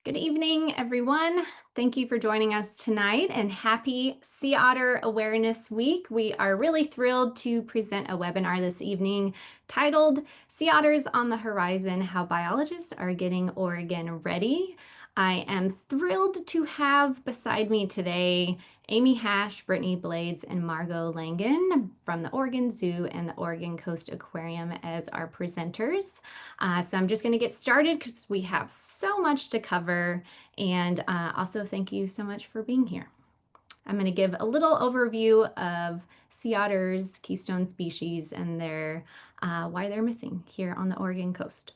Good evening, everyone. Thank you for joining us tonight and happy Sea Otter Awareness Week. We are really thrilled to present a webinar this evening titled Sea Otters on the Horizon, How Biologists Are Getting Oregon Ready. I am thrilled to have beside me today Amy Hash, Brittany Blades, and Margot Langan from the Oregon Zoo and the Oregon Coast Aquarium as our presenters. So I'm just going to get started because we have so much to cover. And also, thank you so much for being here. I'm going to give a little overview of sea otters, keystone species, and why they're missing here on the Oregon coast.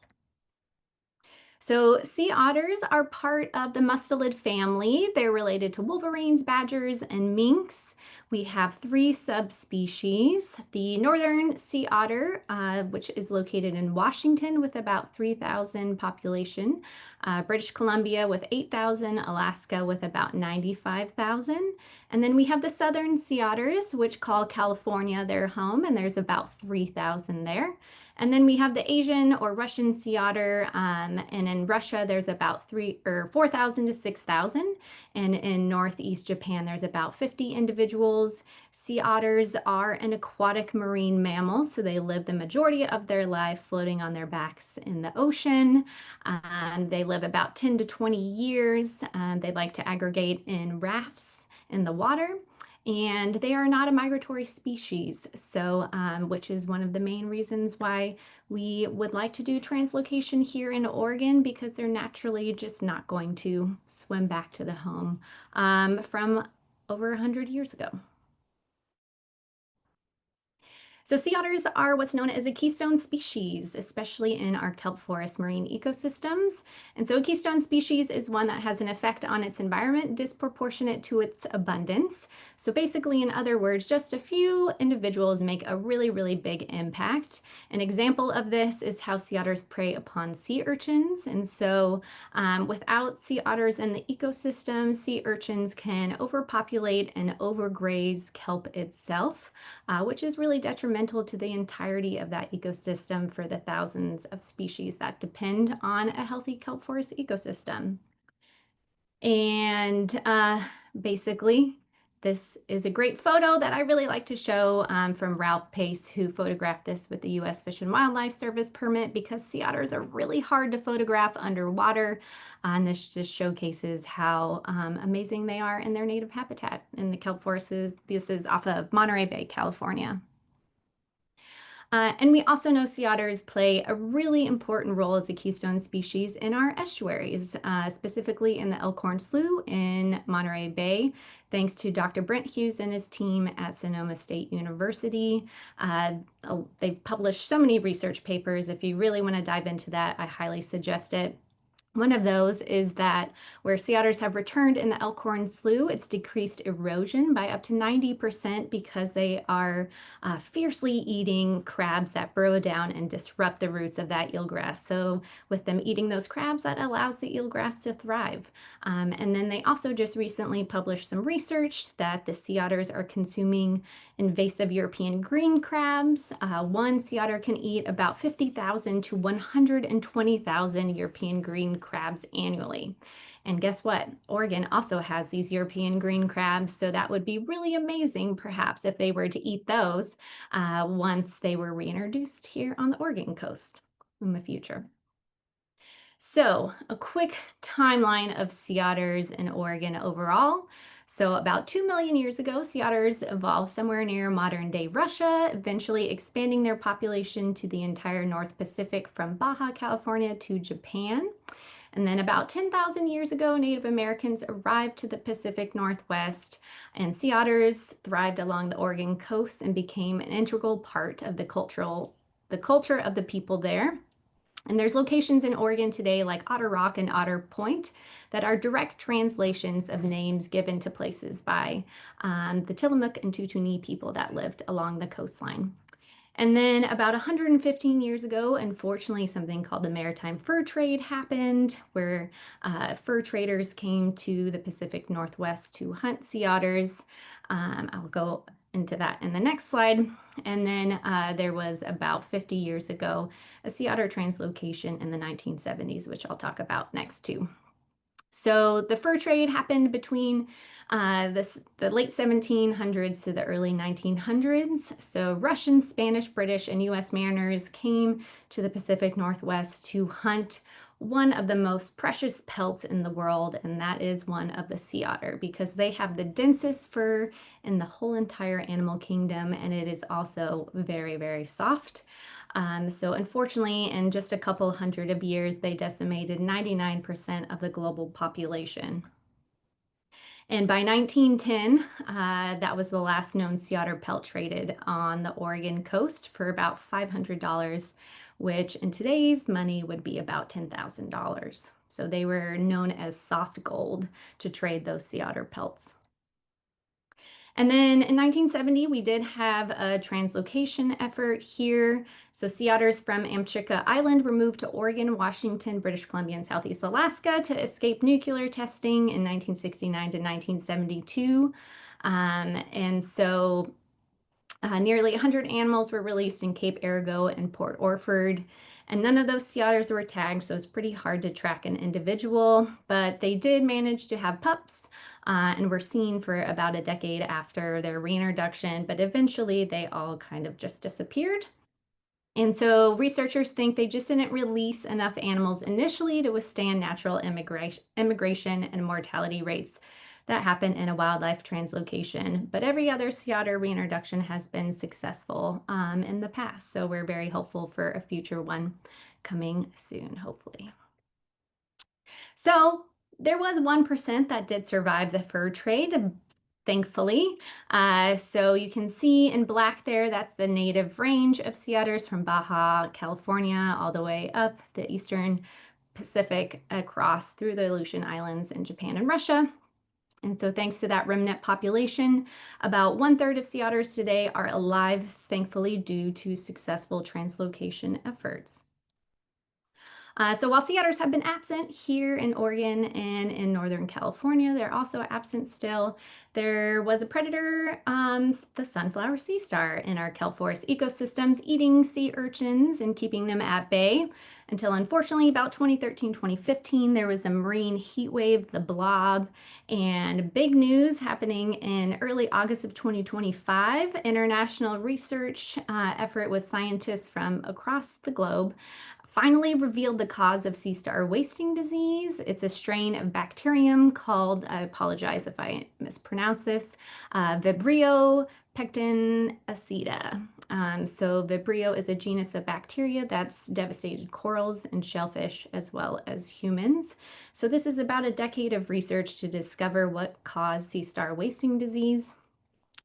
So sea otters are part of the mustelid family. They're related to wolverines, badgers, and minks. We have three subspecies. The northern sea otter, which is located in Washington with about 3,000 population, British Columbia with 8,000, Alaska with about 95,000. And then we have the southern sea otters, which call California their home, and there's about 3,000 there. And then we have the Asian or Russian sea otter, and in Russia there's about 4,000 to 6,000, and in Northeast Japan there's about 50 individuals. Sea otters are an aquatic marine mammal, so they live the majority of their life floating on their backs in the ocean. They live about 10 to 20 years. They like to aggregate in rafts in the water. And they are not a migratory species, so which is one of the main reasons why we would like to do translocation here in Oregon, because they're naturally just not going to swim back to the home from over 100 years ago. So sea otters are what's known as a keystone species, especially in our kelp forest marine ecosystems. And so a keystone species is one that has an effect on its environment disproportionate to its abundance. So basically, in other words, just a few individuals make a really, really big impact. An example of this is how sea otters prey upon sea urchins. And so without sea otters in the ecosystem, sea urchins can overpopulate and overgraze kelp itself, which is really detrimental to the entirety of that ecosystem for the thousands of species that depend on a healthy kelp forest ecosystem. And basically, this is a great photo that I really like to show from Ralph Pace, who photographed this with the U.S. Fish and Wildlife Service permit, because sea otters are really hard to photograph underwater. And this just showcases how amazing they are in their native habitat in the kelp forests. This is off of Monterey Bay, California. And we also know sea otters play a really important role as a keystone species in our estuaries, specifically in the Elkhorn Slough in Monterey Bay, thanks to Dr. Brent Hughes and his team at Sonoma State University. They've published so many research papers. If you really want to dive into that, I highly suggest it. One of those is that where sea otters have returned in the Elkhorn Slough, it's decreased erosion by up to 90% because they are fiercely eating crabs that burrow down and disrupt the roots of that eelgrass. So with them eating those crabs, that allows the eelgrass to thrive. And then they also just recently published some research that the sea otters are consuming invasive European green crabs. One sea otter can eat about 50,000 to 120,000 European green crabs annually. And guess what? Oregon also has these European green crabs, so that would be really amazing, perhaps, if they were to eat those once they were reintroduced here on the Oregon coast in the future. So a quick timeline of sea otters in Oregon overall. So about 2 million years ago, sea otters evolved somewhere near modern-day Russia, eventually expanding their population to the entire North Pacific from Baja California to Japan. And then about 10,000 years ago, Native Americans arrived to the Pacific Northwest, and sea otters thrived along the Oregon coast and became an integral part of the culture of the people there. And there's locations in Oregon today like Otter Rock and Otter Point that are direct translations of names given to places by the Tillamook and Tutuni people that lived along the coastline. And then about 115 years ago, unfortunately, something called the maritime fur trade happened, where fur traders came to the Pacific Northwest to hunt sea otters. I'll go into that in the next slide. And then there was about 50 years ago, a sea otter translocation in the 1970s, which I'll talk about next too. So the fur trade happened between the late 1700s to the early 1900s. So Russian, Spanish, British, and US mariners came to the Pacific Northwest to hunt one of the most precious pelts in the world, and that is one of the sea otter, because they have the densest fur in the whole entire animal kingdom, and it is also very, very soft. So unfortunately, in just a couple hundred of years, they decimated 99% of the global population. And by 1910, that was the last known sea otter pelt traded on the Oregon coast for about $500, which in today's money would be about $10,000. So they were known as soft gold to trade those sea otter pelts. And then in 1970, we did have a translocation effort here. So sea otters from Amchitka Island were moved to Oregon, Washington, British Columbia, and Southeast Alaska to escape nuclear testing in 1969 to 1972. And so nearly 100 animals were released in Cape Arago and Port Orford, and none of those sea otters were tagged, so it's pretty hard to track an individual, but they did manage to have pups and were seen for about a decade after their reintroduction, but eventually they all kind of just disappeared. And so researchers think they just didn't release enough animals initially to withstand natural immigration and mortality rates that happen in a wildlife translocation. But every other sea otter reintroduction has been successful in the past. So we're very hopeful for a future one coming soon, hopefully. So there was 1% that did survive the fur trade, thankfully. So you can see in black there, that's the native range of sea otters from Baja, California, all the way up the eastern Pacific across through the Aleutian Islands in Japan and Russia. And so thanks to that remnant population, about 1/3 of sea otters today are alive, thankfully, due to successful translocation efforts. So while sea otters have been absent here in Oregon and in Northern California, they're also absent still. There was a predator, the sunflower sea star, in our kelp forest ecosystems, eating sea urchins and keeping them at bay until unfortunately about 2013, 2015, there was a marine heat wave, the blob, and big news happening in early August of 2025. International research effort with scientists from across the globe finally revealed the cause of sea star wasting disease. It's a strain of bacterium called, I apologize if I mispronounce this, Vibrio pectinacida. So Vibrio is a genus of bacteria that's devastated corals and shellfish as well as humans. So this is about a decade of research to discover what caused sea star wasting disease.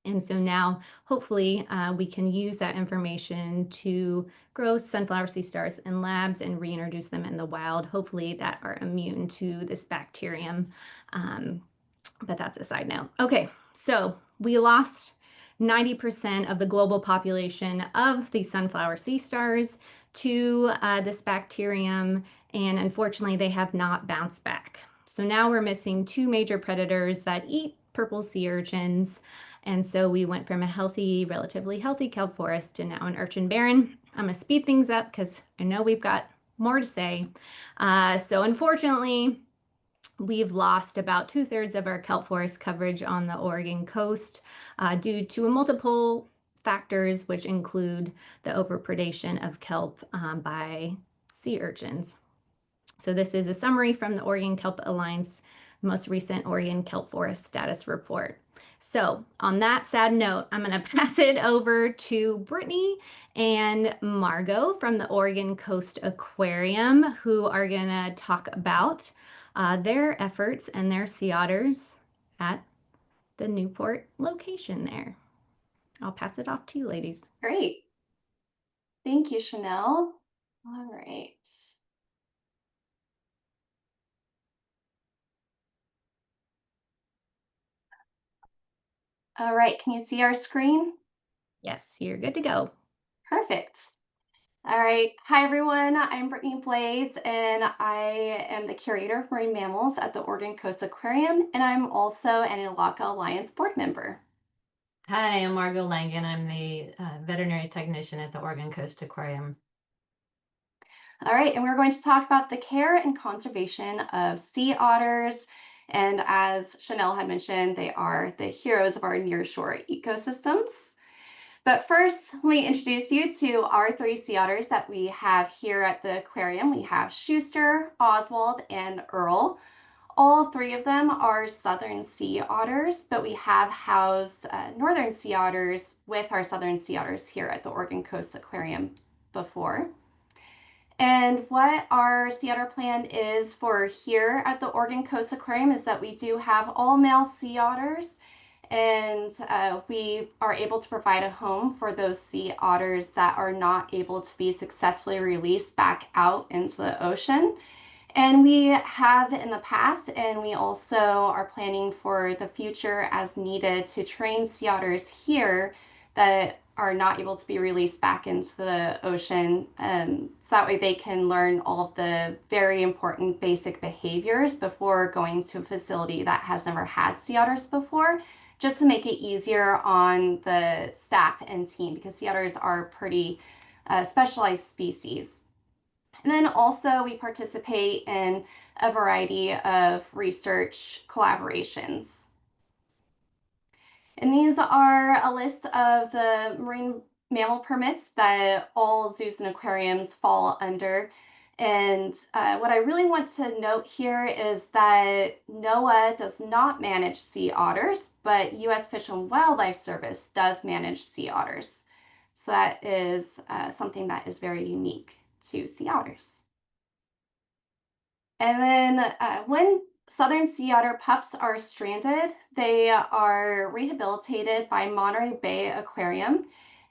And so now, hopefully, we can use that information to grow sunflower sea stars in labs and reintroduce them in the wild, hopefully that are immune to this bacterium. But that's a side note. Okay, so we lost 90% of the global population of the sunflower sea stars to this bacterium, and unfortunately, they have not bounced back. So now we're missing two major predators that eat purple sea urchins. And so we went from a healthy, relatively healthy kelp forest to now an urchin barren. I'm going to speed things up because I know we've got more to say. So unfortunately, we've lost about 2/3 of our kelp forest coverage on the Oregon coast due to multiple factors, which include the overpredation of kelp by sea urchins. So this is a summary from the Oregon Kelp Alliance most recent Oregon kelp forest status report. So on that sad note, I'm going to pass it over to Brittany and Margot from the Oregon Coast Aquarium, who are going to talk about their efforts and their sea otters at the Newport location there. I'll pass it off to you, ladies. Great. Thank you, Chanel. All right. All right, can you see our screen? Yes, you're good to go. Perfect. All right. Hi, everyone. I'm Brittany Blades, and I am the curator of marine mammals at the Oregon Coast Aquarium, and I'm also an Elakha Alliance board member. Hi, I'm Margot Langan. I'm the veterinary technician at the Oregon Coast Aquarium. All right, and we're going to talk about the care and conservation of sea otters. And as Chanel had mentioned, they are the heroes of our nearshore ecosystems. But first, let me introduce you to our three sea otters that we have here at the aquarium. We have Schuster, Oswald, and Earl. All three of them are southern sea otters, but we have housed northern sea otters with our southern sea otters here at the Oregon Coast Aquarium before. And what our sea otter plan is for here at the Oregon Coast Aquarium is that we do have all male sea otters, and we are able to provide a home for those sea otters that are not able to be successfully released back out into the ocean. And we have in the past, and we also are planning for the future as needed to train sea otters here that are not able to be released back into the ocean. So that way they can learn all of the very important basic behaviors before going to a facility that has never had sea otters before, just to make it easier on the staff and team, because sea otters are pretty specialized species. And then also we participate in a variety of research collaborations. And these are a list of the marine mammal permits that all zoos and aquariums fall under. And what I really want to note here is that NOAA does not manage sea otters, but U.S. Fish and Wildlife Service does manage sea otters. So that is something that is very unique to sea otters. And then when southern sea otter pups are stranded, they are rehabilitated by Monterey Bay Aquarium.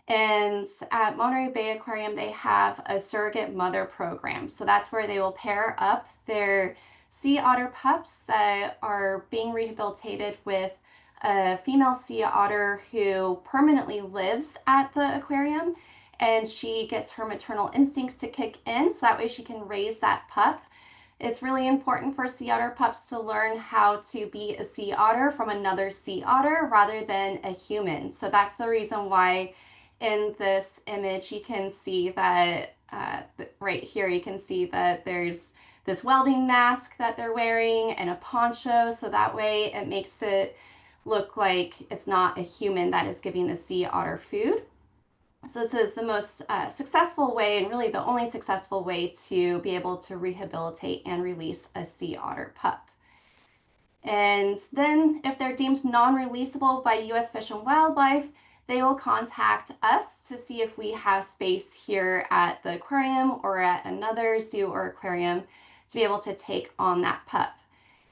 And at Monterey Bay Aquarium, they have a surrogate mother program. So that's where they will pair up their sea otter pups that are being rehabilitated with a female sea otter who permanently lives at the aquarium. And she gets her maternal instincts to kick in, so that way she can raise that pup. It's really important for sea otter pups to learn how to be a sea otter from another sea otter rather than a human. So that's the reason why in this image you can see that right here you can see that there's this welding mask that they're wearing and a poncho, so that way it makes it look like it's not a human that is giving the sea otter food. So this is the most successful way, and really the only successful way, to be able to rehabilitate and release a sea otter pup. And then if they're deemed non-releasable by U.S. Fish and Wildlife, they will contact us to see if we have space here at the aquarium or at another zoo or aquarium to be able to take on that pup.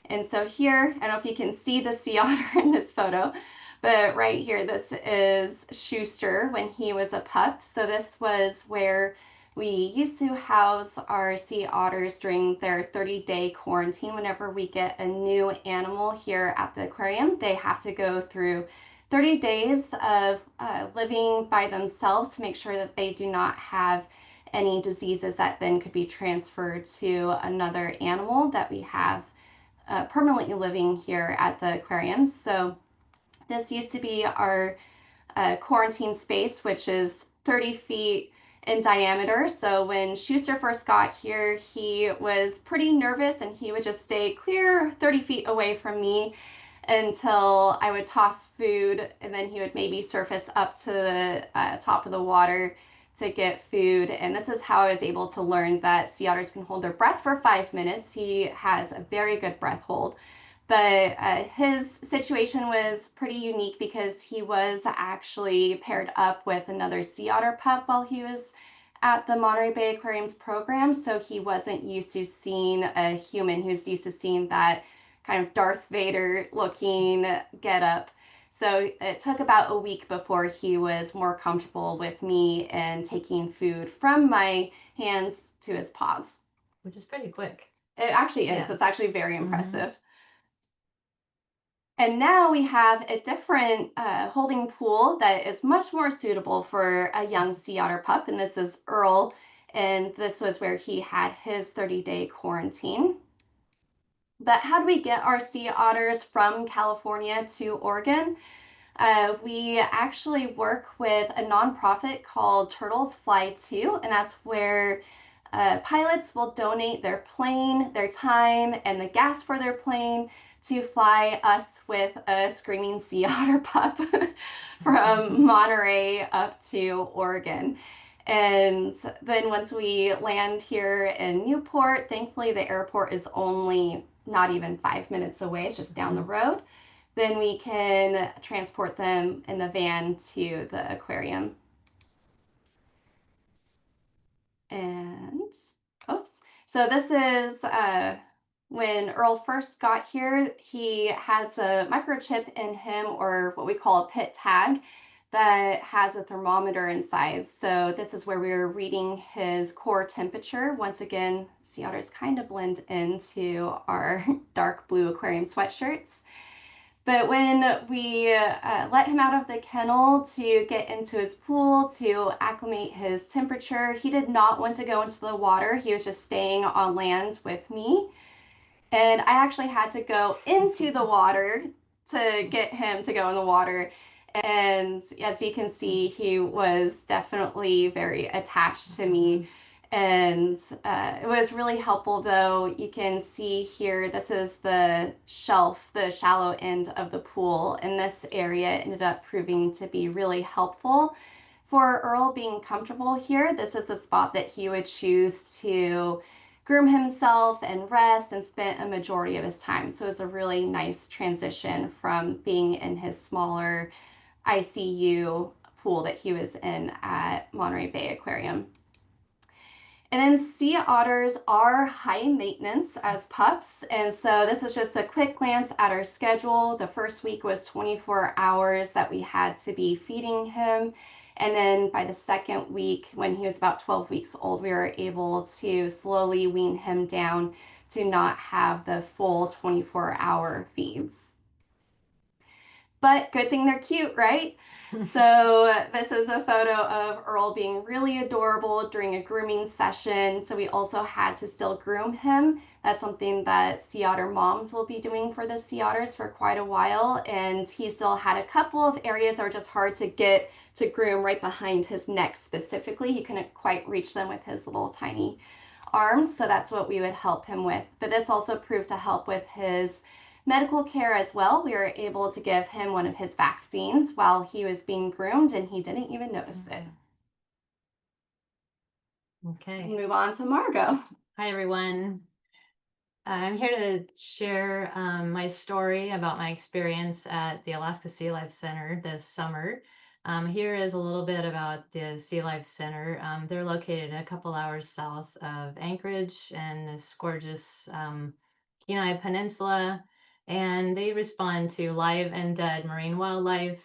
And so here, I don't know if you can see the sea otter in this photo, but right here, this is Schuster when he was a pup. So this was where we used to house our sea otters during their 30-day quarantine. Whenever we get a new animal here at the aquarium, they have to go through 30 days of living by themselves to make sure that they do not have any diseases that then could be transferred to another animal that we have permanently living here at the aquarium. So this used to be our quarantine space, which is 30 feet in diameter. So when Schuster first got here, he was pretty nervous and he would just stay clear 30 feet away from me until I would toss food, and then he would maybe surface up to the top of the water to get food. And this is how I was able to learn that sea otters can hold their breath for 5 minutes. He has a very good breath hold. But his situation was pretty unique because he was actually paired up with another sea otter pup while he was at the Monterey Bay Aquarium's program. So he wasn't used to seeing a human who's used to seeing that kind of Darth Vader looking getup. So it took about a week before he was more comfortable with me and taking food from my hands to his paws. Which is pretty quick. It actually is. Yeah. It's actually very impressive. And now we have a different holding pool that is much more suitable for a young sea otter pup. And this is Earl. And this was where he had his 30-day quarantine. But how do we get our sea otters from California to Oregon? We actually work with a nonprofit called Turtles Fly Too, and that's where pilots will donate their plane, their time, and the gas for their plane to fly us with a screaming sea otter pup from Monterey up to Oregon. And then once we land here in Newport, thankfully the airport is only not even 5 minutes away, it's just down the road. Then we can transport them in the van to the aquarium. And, oops. So this is when Earl first got here, he has a microchip in him, or what we call a pit tag, that has a thermometer inside. So this is where we're reading his core temperature. Once again, sea otters kind of blend into our dark blue aquarium sweatshirts. But when we let him out of the kennel to get into his pool to acclimate his temperature, he did not want to go into the water. He was just staying on land with me. And I actually had to go into the water to get him to go in the water. And as you can see, he was definitely very attached to me. And it was really helpful, though. You can see here, this is the shelf, the shallow end of the pool. And this area ended up proving to be really helpful for Earl being comfortable here. This is the spot that he would choose to groom himself and rest and spent a majority of his time. So it was a really nice transition from being in his smaller ICU pool that he was in at Monterey Bay Aquarium. And then sea otters are high maintenance as pups. And so this is just a quick glance at our schedule. The first week was 24 hours that we had to be feeding him. And then by the second week, when he was about 12 weeks old, we were able to slowly wean him down to not have the full 24-hour feeds. But good thing they're cute, right? So this is a photo of Earl being really adorable during a grooming session. So we also had to still groom him. That's something that sea otter moms will be doing for the sea otters for quite a while. And he still had a couple of areas that were just hard to get to groom, right behind his neck specifically. He couldn't quite reach them with his little tiny arms. So that's what we would help him with. But this also proved to help with his medical care as well. We were able to give him one of his vaccines while he was being groomed, and he didn't even notice it. Okay. We'll move on to Margot. Hi, everyone. I'm here to share my story about my experience at the Alaska Sea Life Center this summer. Here is a little bit about the Sea Life Center. They're located a couple hours south of Anchorage in this gorgeous Kenai Peninsula, and they respond to live and dead marine wildlife.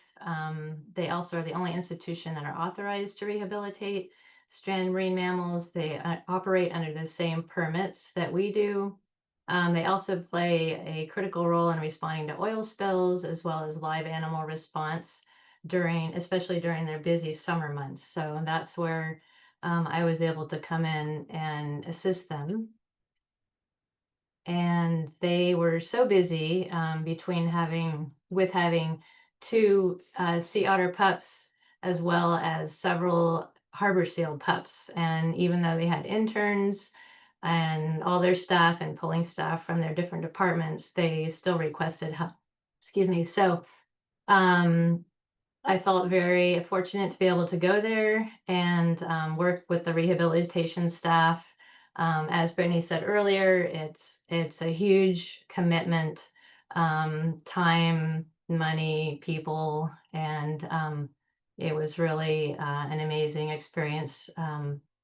They also are the only institution that are authorized to rehabilitate stranded marine mammals. They operate under the same permits that we do. They also play a critical role in responding to oil spills as well as live animal response especially during their busy summer months. So that's where I was able to come in and assist them. And they were so busy with having two sea otter pups as well as several harbor seal pups. And even though they had interns and all their staff and pulling staff from their different departments, they still requested help. Excuse me. So I felt very fortunate to be able to go there and work with the rehabilitation staff. As Brittany said earlier, it's a huge commitment, time, money, people, and it was really an amazing experience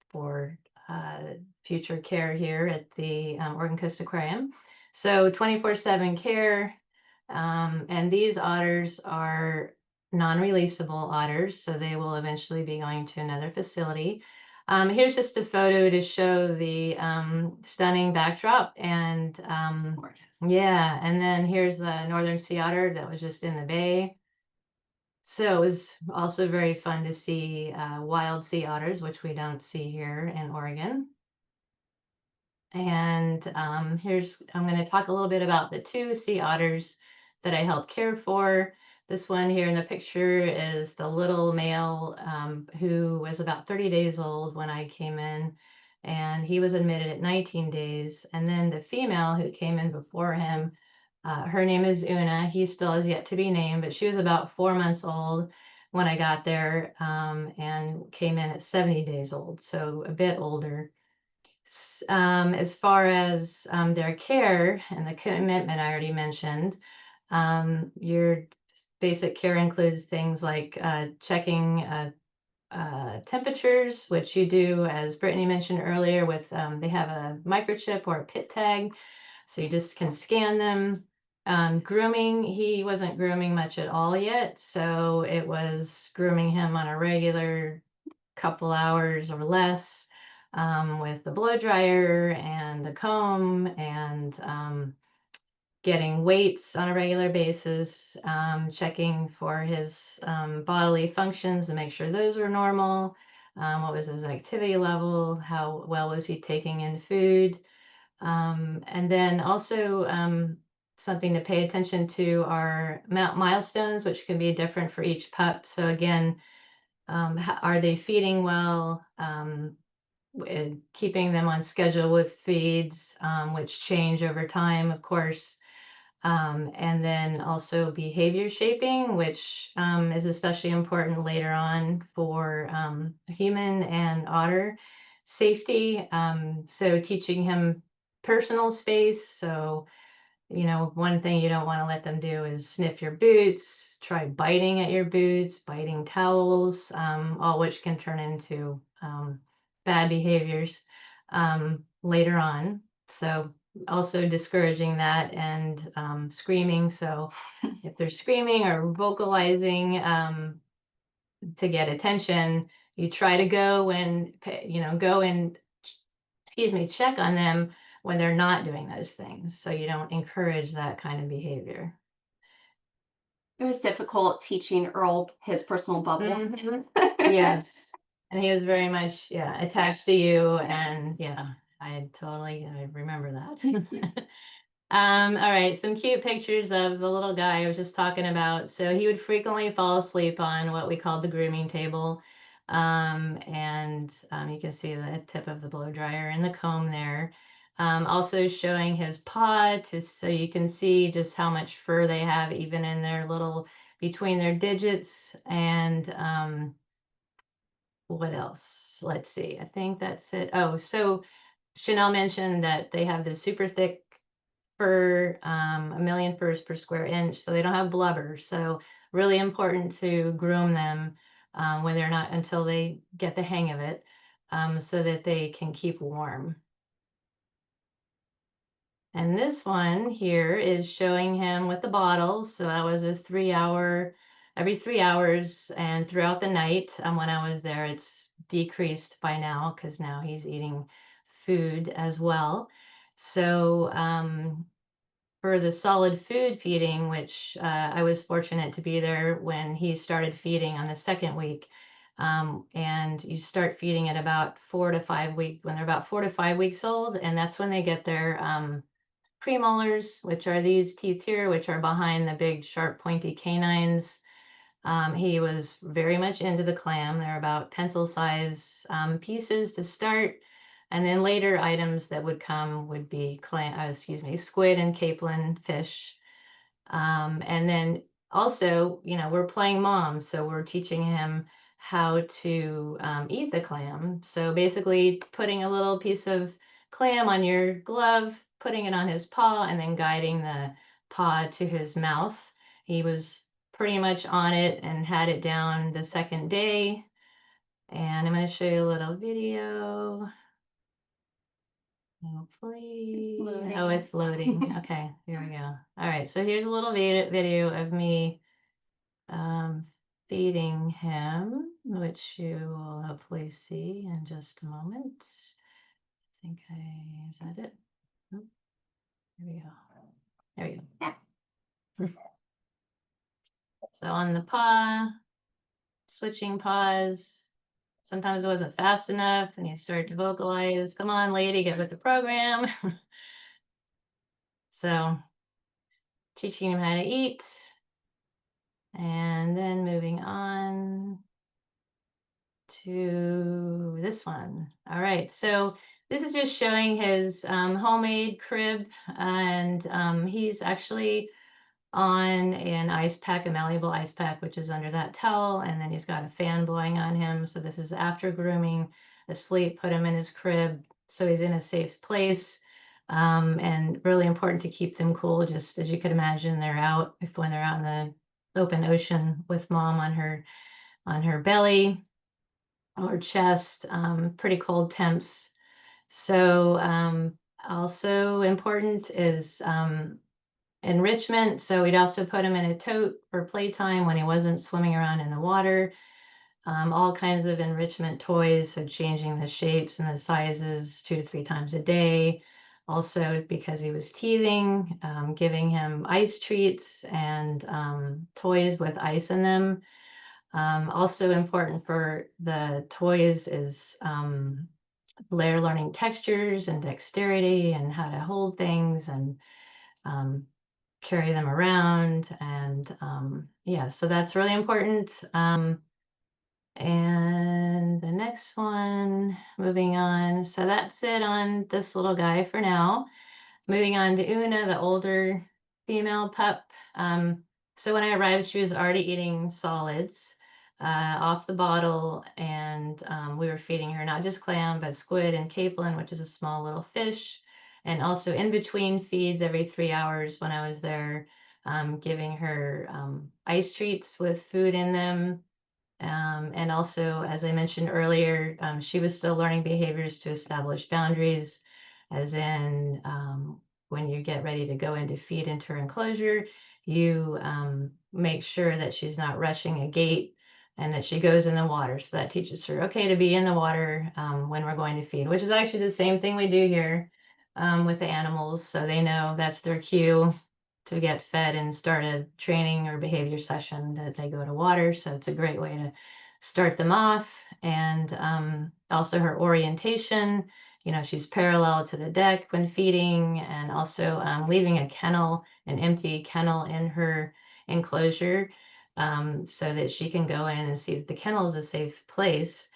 for future care here at the Oregon Coast Aquarium. So 24/7 care, and these otters are non-releasable otters, so they will eventually be going to another facility. Here's just a photo to show the stunning backdrop, and Gorgeous. yeah, and then here's the northern sea otter that was just in the bay. So it was also very fun to see wild sea otters, which we don't see here in Oregon. And I'm going to talk a little bit about the two sea otters that I help care for. This one here in the picture is the little male who was about 30 days old when I came in. and he was admitted at 19 days. And then the female who came in before him, her name is Una. He still has yet to be named, but she was about 4 months old when I got there, and came in at 70 days old, so a bit older. As far as their care and the commitment I already mentioned, your basic care includes things like checking temperatures, which you do, as Brittany mentioned earlier, with they have a microchip or a pit tag, so you just can scan them. Grooming, he wasn't grooming much at all yet, so it was grooming him on a regular couple hours or less, with the blow dryer and a comb, and getting weights on a regular basis, checking for his bodily functions to make sure those were normal. What was his activity level? How well was he taking in food? And then also something to pay attention to are milestones, which can be different for each pup. So again, are they feeding well? Keeping them on schedule with feeds, which change over time, of course. And then also behavior shaping, which is especially important later on for human and otter safety. So teaching him personal space. So, one thing you don't want to let them do is sniff your boots, try biting at your boots, biting towels, all which can turn into bad behaviors later on. So also discouraging that, and screaming. So if they're screaming or vocalizing to get attention, you try to go and check on them when they're not doing those things, so you don't encourage that kind of behavior. It was difficult teaching Earl his personal bubble. Mhm. Yes. And he was very much, attached to you. And I remember that. All right, some cute pictures of the little guy I was just talking about. So he would frequently fall asleep on what we called the grooming table. And you can see the tip of the blow dryer and the comb there. Also showing his paw, so you can see just how much fur they have, even in their little, between their digits. And what else? Let's see. I think that's it. Oh, so Chanel mentioned that they have this super thick fur, 1,000,000 furs per square inch, so they don't have blubber. So really important to groom them when they're not, until they get the hang of it, so that they can keep warm. And this one here is showing him with the bottles. So that was a every 3 hours, and throughout the night. When I was there, it's decreased by now because now he's eating food as well. So for the solid food feeding, which I was fortunate to be there when he started feeding on the second week. And you start feeding at about 4 to 5 weeks, when they're about 4 to 5 weeks old, and that's when they get their premolars, which are these teeth here, which are behind the big sharp pointy canines. He was very much into the clam. They're about pencil size pieces to start. And then later items that would come would be squid and capelin fish. And then also, we're playing mom, so we're teaching him how to eat the clam. So basically putting a little piece of clam on your glove, putting it on his paw, and then guiding the paw to his mouth. He was pretty much on it and had it down the second day. And I'm going to show you a little video. Hopefully. Oh, it's loading. Okay, here we go. All right, so here's a little video of me feeding him, which you will hopefully see in just a moment. Is that it? Oh, here we go. There we go. So on the paw, switching paws. Sometimes it wasn't fast enough, and you start to vocalize, "Come on, lady, get with the program." So teaching him how to eat. And then moving on to this one. All right, so this is just showing his homemade crib, and he's actually on an ice pack, a malleable ice pack, which is under that towel, and then he's got a fan blowing on him. So this is after grooming, asleep, put him in his crib, so he's in a safe place. And really important to keep them cool, just as you could imagine, they're out when they're out in the open ocean with mom on her belly or chest, pretty cold temps. So also important is enrichment. So we'd also put him in a tote for playtime when he wasn't swimming around in the water. All kinds of enrichment toys, so changing the shapes and the sizes 2 to 3 times a day. Also, because he was teething, giving him ice treats and toys with ice in them. Also important for the toys is they're learning textures and dexterity and how to hold things and carry them around. And yeah, so that's really important. And the next one, moving on. So that's it on this little guy for now. Moving on to Una, the older female pup. So when I arrived, she was already eating solids off the bottle, and we were feeding her not just clam, but squid and capelin, which is a small little fish. And also in between feeds every 3 hours when I was there, giving her ice treats with food in them. And also, as I mentioned earlier, she was still learning behaviors to establish boundaries, as in when you get ready to go in to feed into her enclosure, you make sure that she's not rushing a gate and that she goes in the water. So that teaches her, okay, to be in the water when we're going to feed, which is actually the same thing we do here with the animals. So they know that's their cue to get fed and start a training or behavior session that they go to water. So it's a great way to start them off. And also her orientation, she's parallel to the deck when feeding, and also leaving a kennel, an empty kennel in her enclosure, so that she can go in and see that the kennel is a safe place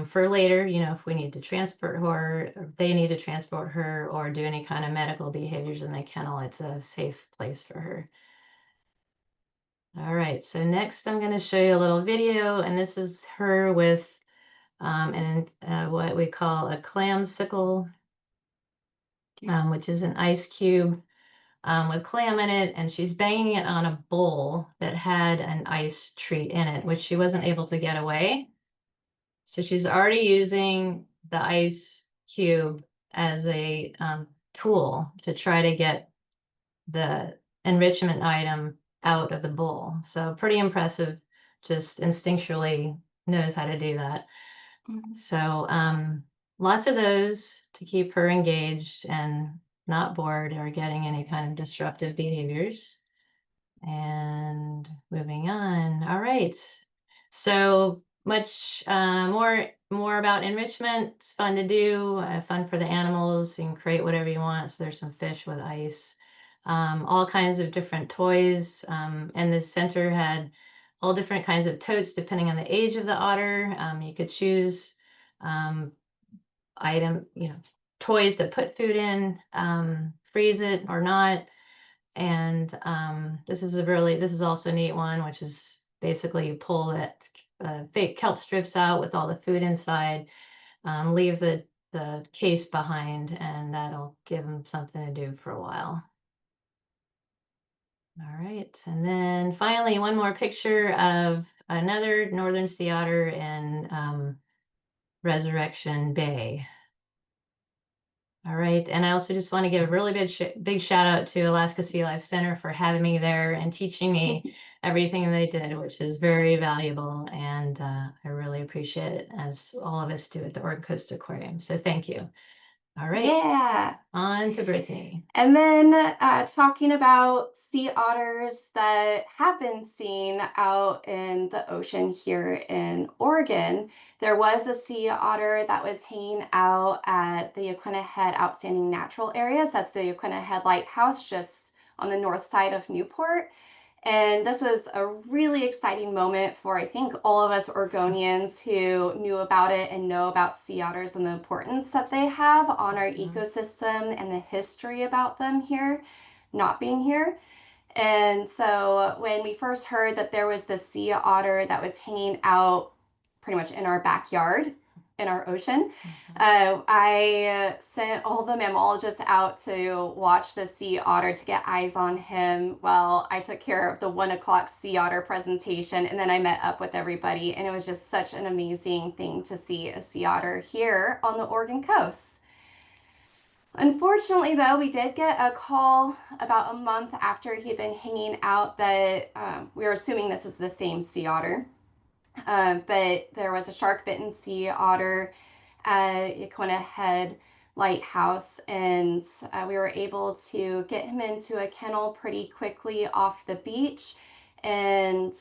for later, if we need to transport her, or they need to transport her, or do any kind of medical behaviors in the kennel, it's a safe place for her. All right, so next I'm going to show you a little video, and this is her with what we call a clamsicle, which is an ice cube with clam in it, and she's banging it on a bowl that had an ice treat in it, which she wasn't able to get away. So she's already using the ice cube as a tool to try to get the enrichment item out of the bowl. So pretty impressive, just instinctually knows how to do that. So lots of those to keep her engaged and not bored or getting any kind of disruptive behaviors. And moving on. All right. So much more about enrichment. It's fun to do, fun for the animals. You can create whatever you want. So there's some fish with ice, all kinds of different toys. And the center had all different kinds of totes depending on the age of the otter. You could choose toys to put food in, freeze it or not. And this is also a neat one, which is basically you pull that fake kelp strips out with all the food inside, leave the case behind, and that'll give them something to do for a while. All right, and then finally one more picture of another northern sea otter in Resurrection Bay. All right, and I also just want to give a really big shout out to Alaska Sea Life Center for having me there and teaching me everything they did, which is very valuable, and I really appreciate it, as all of us do at the Oregon Coast Aquarium. So thank you. All right. Yeah. On to Brittany. And then talking about sea otters that have been seen out in the ocean here in Oregon. There was a sea otter that was hanging out at the Yaquina Head Outstanding Natural Areas. That's the Yaquina Head Lighthouse just on the north side of Newport. And this was a really exciting moment for, I think, all of us Oregonians who knew about it and know about sea otters and the importance that they have on our ecosystem and the history about them here, not being here. And so when we first heard that there was this sea otter that was hanging out pretty much in our backyard, in our ocean, I sent all the mammalogists out to watch the sea otter to get eyes on him while I took care of the 1 o'clock sea otter presentation. And then I met up with everybody, and it was just such an amazing thing to see a sea otter here on the Oregon coast. Unfortunately, though, we did get a call about a month after he'd been hanging out that we were assuming this is the same sea otter. But there was a shark-bitten sea otter at Yaquina Head Lighthouse, and we were able to get him into a kennel pretty quickly off the beach. And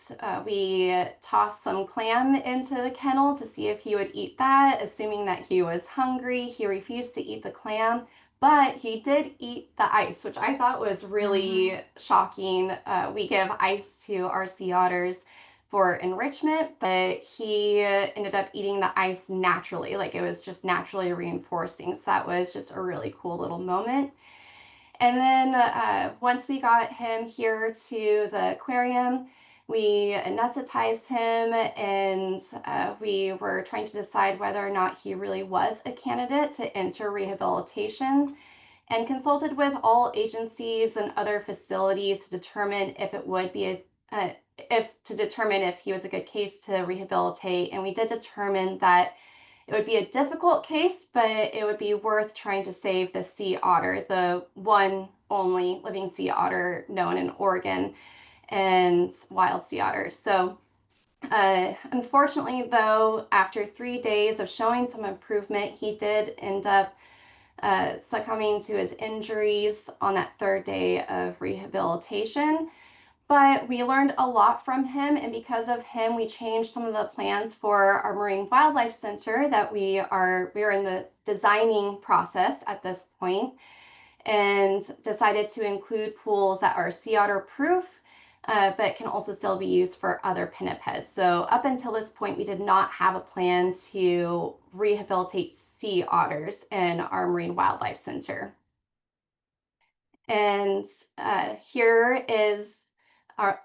we tossed some clam into the kennel to see if he would eat that, assuming that he was hungry. He refused to eat the clam, but he did eat the ice, which I thought was really shocking. We give ice to our sea otters for enrichment, but he ended up eating the ice naturally, like it was just naturally reinforcing. So that was just a really cool little moment. And then once we got him here to the aquarium, we anesthetized him, and we were trying to decide whether or not he really was a candidate to enter rehabilitation, and consulted with all agencies and other facilities to determine if it would be if he was a good case to rehabilitate. And we did determine that it would be a difficult case, but it would be worth trying to save the sea otter, the one only living sea otter known in Oregon, and wild sea otters. So unfortunately, though, after 3 days of showing some improvement, he did end up succumbing to his injuries on that 3rd day of rehabilitation. But we learned a lot from him, and because of him, we changed some of the plans for our Marine Wildlife Center that we're in the designing process at this point, and decided to include pools that are sea otter proof, but can also still be used for other pinnipeds. So up until this point, we did not have a plan to rehabilitate sea otters in our Marine Wildlife Center. And here is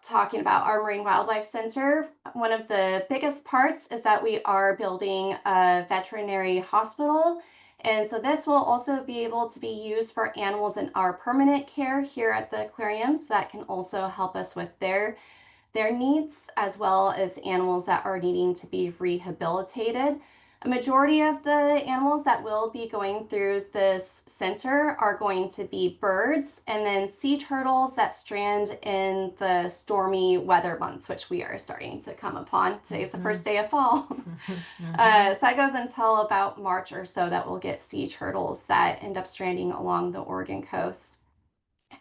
talking about our Marine Wildlife Center. One of the biggest parts is that we are building a veterinary hospital. And so this will also be able to be used for animals in our permanent care here at the aquarium. So that can also help us with their needs, as well as animals that are needing to be rehabilitated. A majority of the animals that will be going through this center are going to be birds, and then sea turtles that strand in the stormy weather months, which we are starting to come upon. Today's the first day of fall. So that goes until about March or so that we'll get sea turtles that end up stranding along the Oregon coast.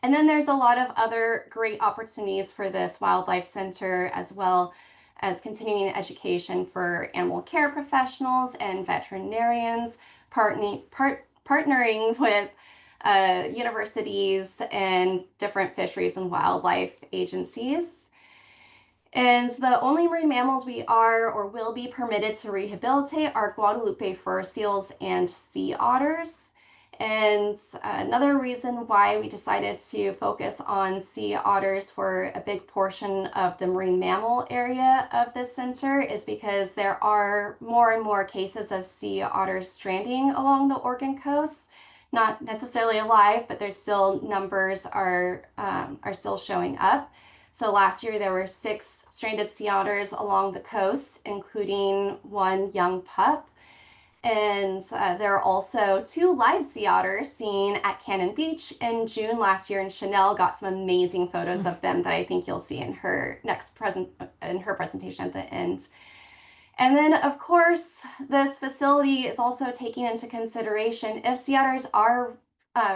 And then there's a lot of other great opportunities for this wildlife center, as well as continuing education for animal care professionals and veterinarians, partnering with universities and different fisheries and wildlife agencies. And the only marine mammals we are or will be permitted to rehabilitate are Guadalupe fur seals and sea otters. And another reason why we decided to focus on sea otters for a big portion of the marine mammal area of this center is because there are more and more cases of sea otters stranding along the Oregon coast. Not necessarily alive, but there's still numbers are still showing up. So last year there were 6 stranded sea otters along the coast, including 1 young pup. And there are also 2 live sea otters seen at Cannon Beach in June last year, and Chanel got some amazing photos of them that I think you'll see in her presentation at the end. And then, of course, this facility is also taking into consideration if sea otters are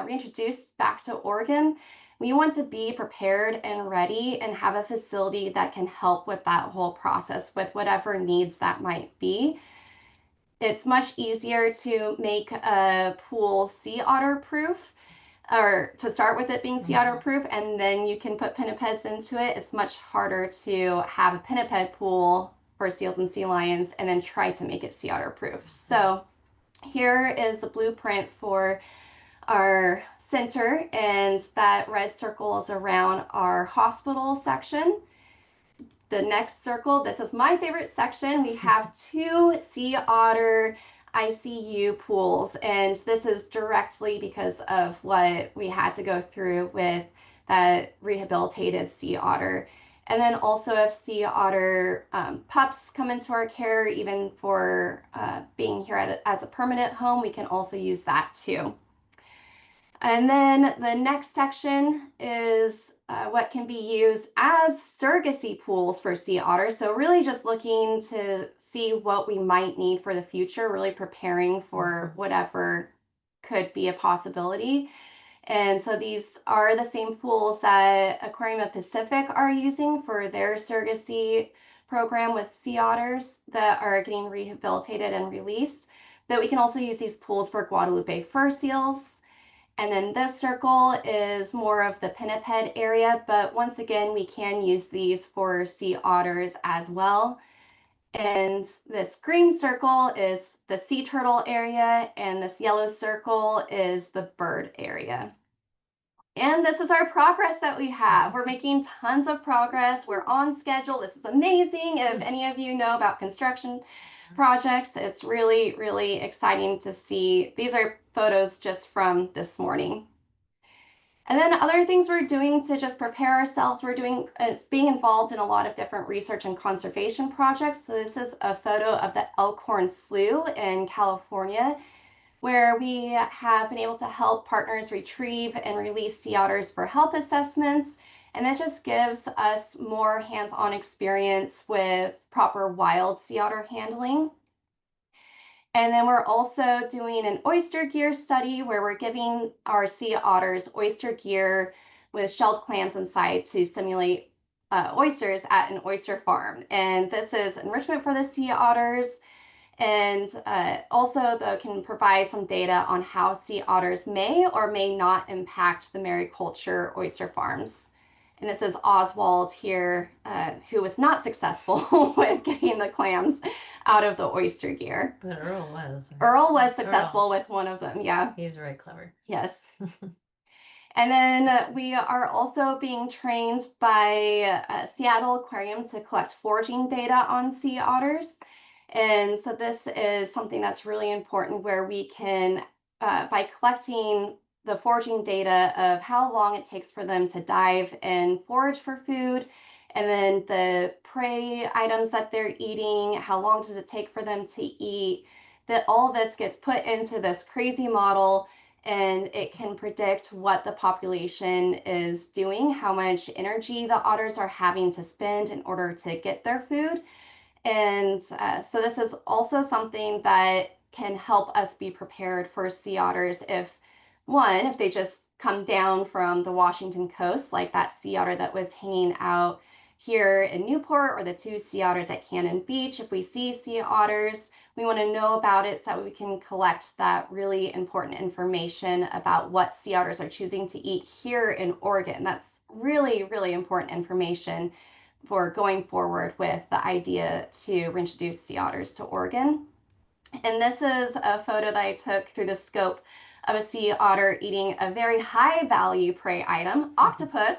reintroduced back to Oregon, we want to be prepared and ready and have a facility that can help with that whole process with whatever needs that might be. It's much easier to make a pool sea otter proof or to start with it being sea otter proof, and then you can put pinnipeds into it. It's much harder to have a pinniped pool for seals and sea lions and then try to make it sea otter proof. So here is the blueprint for our center, and that red circle is around our hospital section. The next circle, this is my favorite section. We have 2 sea otter ICU pools, and this is directly because of what we had to go through with that rehabilitated sea otter. And then also if sea otter pups come into our care, even for being here as a permanent home, we can also use that too. And then the next section is what can be used as surrogacy pools for sea otters. So really just looking to see what we might need for the future, really preparing for whatever could be a possibility. And so these are the same pools that Aquarium of Pacific are using for their surrogacy program with sea otters that are getting rehabilitated and released. But we can also use these pools for Guadalupe fur seals. And then this circle is more of the pinniped area, but once again, we can use these for sea otters as well. And this green circle is the sea turtle area, and this yellow circle is the bird area. And this is our progress that we have. We're making tons of progress. We're on schedule. This is amazing. If any of you know about construction projects, it's really, really exciting to see. These are photos just from this morning. And then other things we're doing to just prepare ourselves, we're doing being involved in a lot of different research and conservation projects. So this is a photo of the Elkhorn Slough in California, where we have been able to help partners retrieve and release sea otters for health assessments. And this just gives us more hands-on experience with proper wild sea otter handling. And then we're also doing an oyster gear study where we're giving our sea otters oyster gear with shelled clams inside to simulate oysters at an oyster farm. And this is enrichment for the sea otters, and also can provide some data on how sea otters may or may not impact the mariculture oyster farms. And this is Oswald here, who was not successful with getting the clams out of the oyster gear. But Earl was. Earl was successful with one of them, yeah. He's very clever. Yes. And then we are also being trained by Seattle Aquarium to collect foraging data on sea otters. And so this is something that's really important, where we can, by collecting the foraging data of how long it takes for them to dive and forage for food, and then the prey items that they're eating, how long does it take for them to eat, that all this gets put into this crazy model, and it can predict what the population is doing, how much energy the otters are having to spend in order to get their food. And so this is also something that can help us be prepared for sea otters if they just come down from the Washington coast, like that sea otter that was hanging out here in Newport, or the 2 sea otters at Cannon Beach. If we see sea otters, we want to know about it so that we can collect that really important information about what sea otters are choosing to eat here in Oregon. That's really, really important information for going forward with the idea to reintroduce sea otters to Oregon. And this is a photo that I took through the scope of a sea otter eating a very high value prey item, octopus.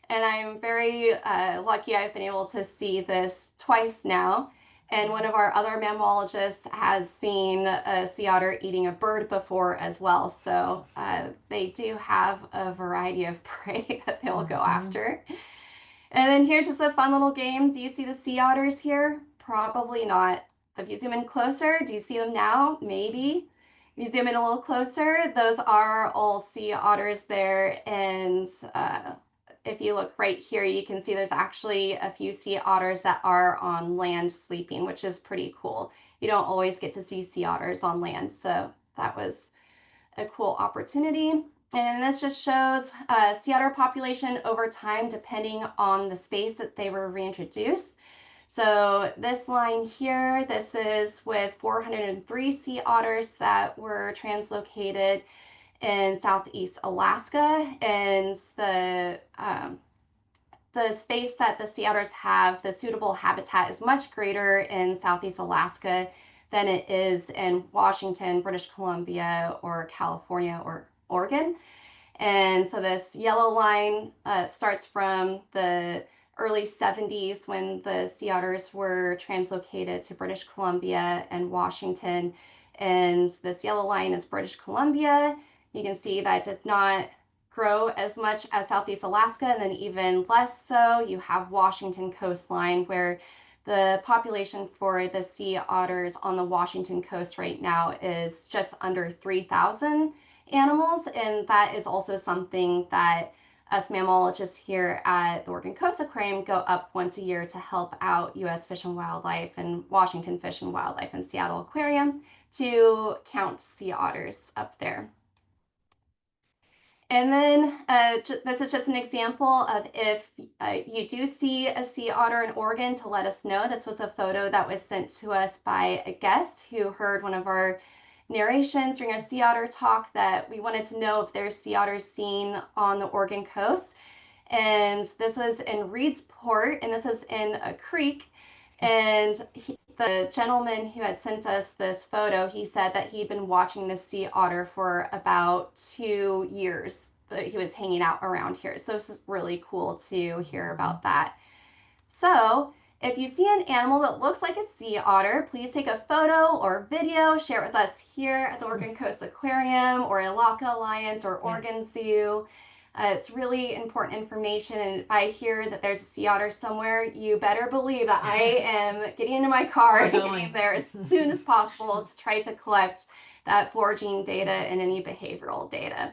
And I'm very lucky I've been able to see this twice now. And one of our other mammalogists has seen a sea otter eating a bird before as well. So they do have a variety of prey that they'll go after. And then here's just a fun little game. Do you see the sea otters here? Probably not. If you zoom in closer, do you see them now? Maybe. If you zoom in a little closer, those are all sea otters there. And if you look right here, you can see there's actually a few sea otters that are on land sleeping, which is pretty cool. You don't always get to see sea otters on land, so that was a cool opportunity. And this just shows sea otter population over time, depending on the space that they were reintroduced. So this line here, this is with 403 sea otters that were translocated in Southeast Alaska, and the space that the sea otters have, the suitable habitat is much greater in Southeast Alaska than it is in Washington, British Columbia, or California or Oregon. And so this yellow line starts from the early 70s when the sea otters were translocated to British Columbia and Washington. And this yellow line is British Columbia. You can see that did not grow as much as Southeast Alaska, and then even less so, you have Washington coastline, where the population for the sea otters on the Washington coast right now is just under 3,000 animals, and that is also something that us mammalogists here at the Oregon Coast Aquarium go up once a year to help out U.S. Fish and Wildlife and Washington Fish and Wildlife and Seattle Aquarium to count sea otters up there. And then this is just an example of if you do see a sea otter in Oregon, to let us know. This was a photo that was sent to us by a guest who heard one of our narrations during our sea otter talk, that we wanted to know if there's sea otters seen on the Oregon coast. And this was in Reedsport, and this is in a creek. And the gentleman who had sent us this photo, he said that he'd been watching the sea otter for about 2 years that he was hanging out around here. So this is really cool to hear about that. So if you see an animal that looks like a sea otter, please take a photo or video, share it with us here at the Oregon Coast Aquarium or Elakha Alliance or Oregon Zoo. It's really important information, and if I hear that there's a sea otter somewhere, you better believe that I am getting into my car and getting there as soon as possible to try to collect that foraging data and any behavioral data.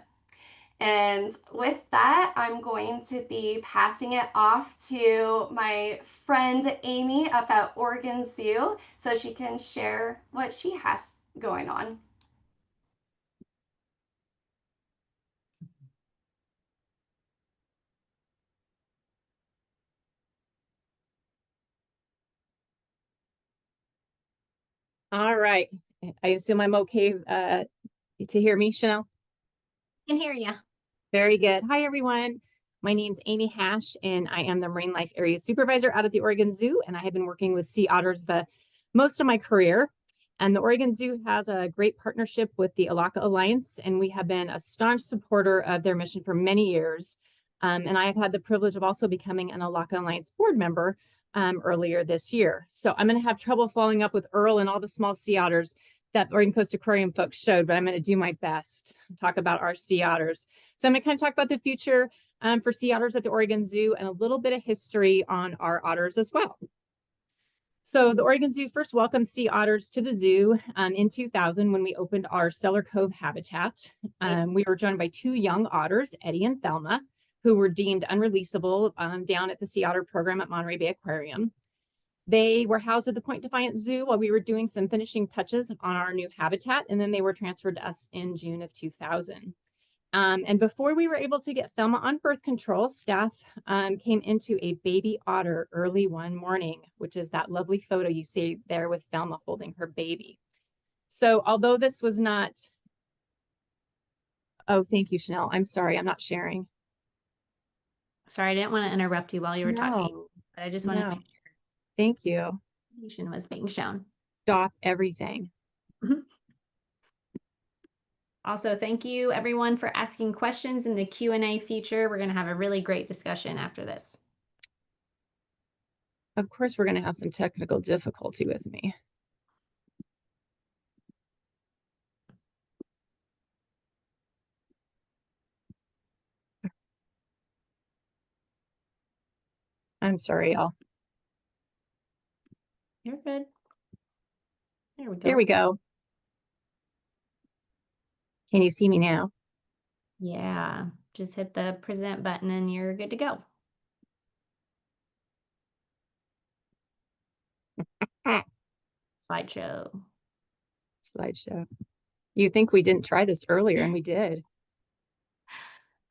And with that, I'm going to be passing it off to my friend Amy up at Oregon Zoo so she can share what she has going on. All right. I assume I'm okay to hear me, Chanel? I can hear you. Very good. Hi, everyone. My name's Amy Hash, and I am the Marine Life Area Supervisor out at the Oregon Zoo, and I have been working with sea otters the most of my career. And the Oregon Zoo has a great partnership with the Elakha Alliance, and we have been a staunch supporter of their mission for many years. And I have had the privilege of also becoming an Elakha Alliance board member earlier this year. So I'm going to have trouble following up with Earl and all the small sea otters that Oregon Coast Aquarium folks showed, but I'm going to do my best to talk about our sea otters. So I'm going to kind of talk about the future for sea otters at the Oregon Zoo and a little bit of history on our otters as well. So the Oregon Zoo first welcomed sea otters to the zoo in 2000 when we opened our Stellar Cove habitat. We were joined by 2 young otters, Eddie and Thelma, who were deemed unreleasable down at the Sea Otter program at Monterey Bay Aquarium. They were housed at the Point Defiant Zoo while we were doing some finishing touches on our new habitat, and then they were transferred to us in June of 2000. And before we were able to get Thelma on birth control, staff came into a baby otter early one morning, which is that lovely photo you see there with Thelma holding her baby. So although this was not, oh, thank you, Chanel. I'm sorry, I'm not sharing. Sorry, I didn't want to interrupt you while you were talking, but I just wanted to make sure thank you. information was being shown. Stop everything. Also, thank you everyone for asking questions in the Q&A feature. We're going to have a really great discussion after this. Of course, we're going to have some technical difficulty with me. I'm sorry, y'all. You're good. There we go. There we go. Can you see me now? Yeah, just hit the present button and you're good to go. Slideshow. Slideshow. You think we didn't try this earlier, and we did.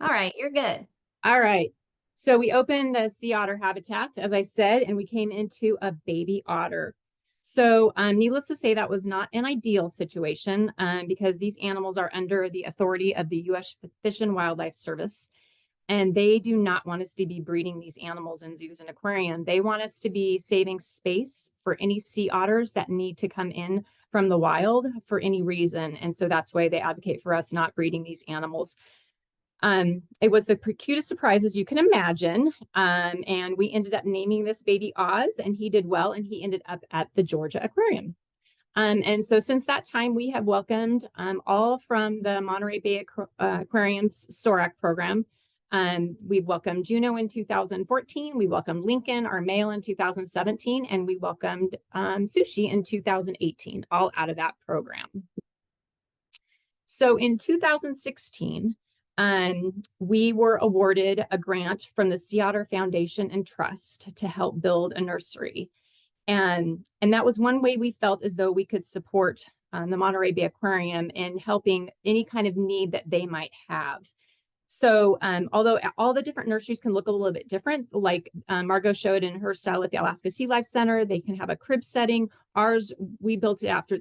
All right, you're good. All right. So we opened the sea otter habitat, as I said, and we came into a baby otter. So needless to say, that was not an ideal situation because these animals are under the authority of the U.S. Fish and Wildlife Service. And they do not want us to be breeding these animals in zoos and aquarium. They want us to be saving space for any sea otters that need to come in from the wild for any reason. And so that's why they advocate for us not breeding these animals. It was the cutest surprise, as you can imagine. And we ended up naming this baby Oz, and he did well, and he ended up at the Georgia Aquarium. And so since that time, we have welcomed all from the Monterey Bay Aquarium's SORAC program. We've welcomed Juno in 2014. We welcomed Lincoln, our male, in 2017, and we welcomed Sushi in 2018, all out of that program. So in 2016, we were awarded a grant from the Sea Otter Foundation and Trust to help build a nursery. And that was one way we felt as though we could support the Monterey Bay Aquarium in helping any kind of need that they might have. So although all the different nurseries can look a little bit different, like Margot showed in her style at the Alaska Sea Life Center, they can have a crib setting. Ours, we built it after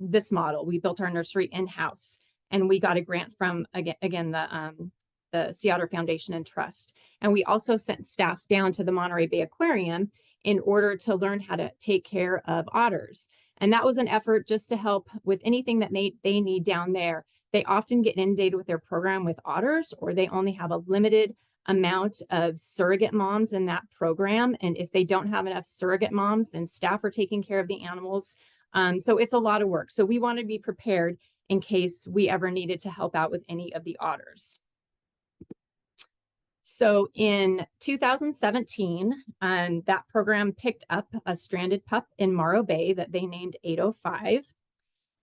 this model. We built our nursery in-house, and we got a grant from, again the Sea Otter Foundation and Trust. And we also sent staff down to the Monterey Bay Aquarium in order to learn how to take care of otters. And that was an effort just to help with anything that they need down there. They often get inundated with their program with otters, or they only have a limited amount of surrogate moms in that program. And if they don't have enough surrogate moms, then staff are taking care of the animals. So it's a lot of work. So we want to be prepared in case we ever needed to help out with any of the otters. So in 2017, that program picked up a stranded pup in Morro Bay that they named 805.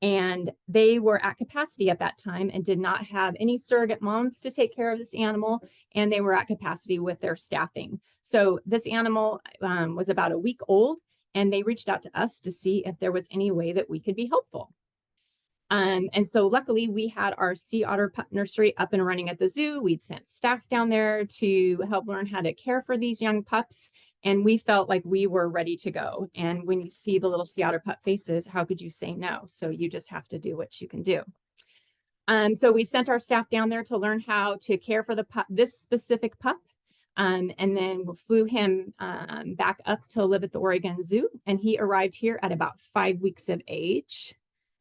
And they were at capacity at that time and did not have any surrogate moms to take care of this animal. And they were at capacity with their staffing. So this animal was about a week old, and they reached out to us to see if there was any way that we could be helpful. And so luckily we had our Sea Otter pup nursery up and running at the zoo. We'd sent staff down there to help learn how to care for these young pups. And we felt like we were ready to go. And when you see the little Sea Otter pup faces, how could you say no? So you just have to do what you can do. So we sent our staff down there to learn how to care for the pup, this specific pup. And then we flew him back up to live at the Oregon Zoo. And he arrived here at about 5 weeks of age.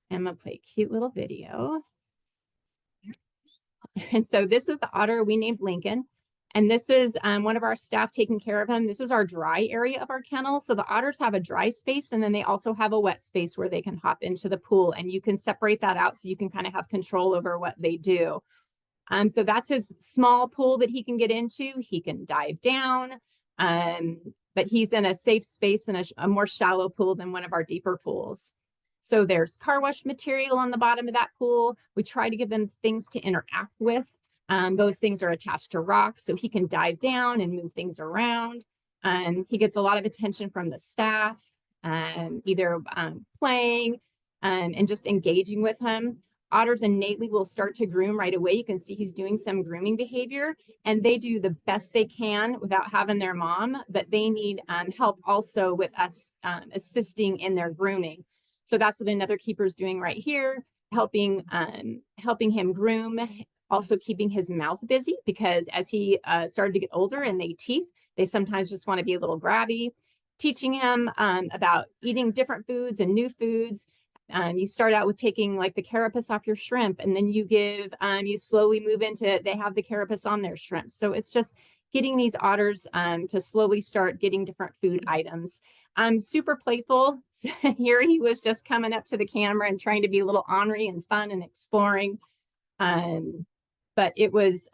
I'm gonna play a cute little video. And so this is the otter we named Lincoln. And this is one of our staff taking care of him. This is our dry area of our kennel. So the otters have a dry space, and then they also have a wet space where they can hop into the pool, and you can separate that out so you can kind of have control over what they do. So that's his small pool that he can get into. He can dive down, but he's in a safe space in a more shallow pool than one of our deeper pools. So there's car wash material on the bottom of that pool. We try to give them things to interact with. Those things are attached to rocks, so he can dive down and move things around. He gets a lot of attention from the staff, either playing and just engaging with him. Otters innately will start to groom right away. You can see he's doing some grooming behavior, and they do the best they can without having their mom, but they need help also with us assisting in their grooming. So that's what another keeper is doing right here, helping him groom, also keeping his mouth busy, because as he started to get older and they teeth, they sometimes just want to be a little grabby. Teaching him about eating different foods and new foods. You start out with taking like the carapace off your shrimp, and then you you slowly move into, they have the carapace on their shrimp. So it's just getting these otters to slowly start getting different food items. Super playful. So here he was just coming up to the camera and trying to be a little ornery and fun and exploring. But it was,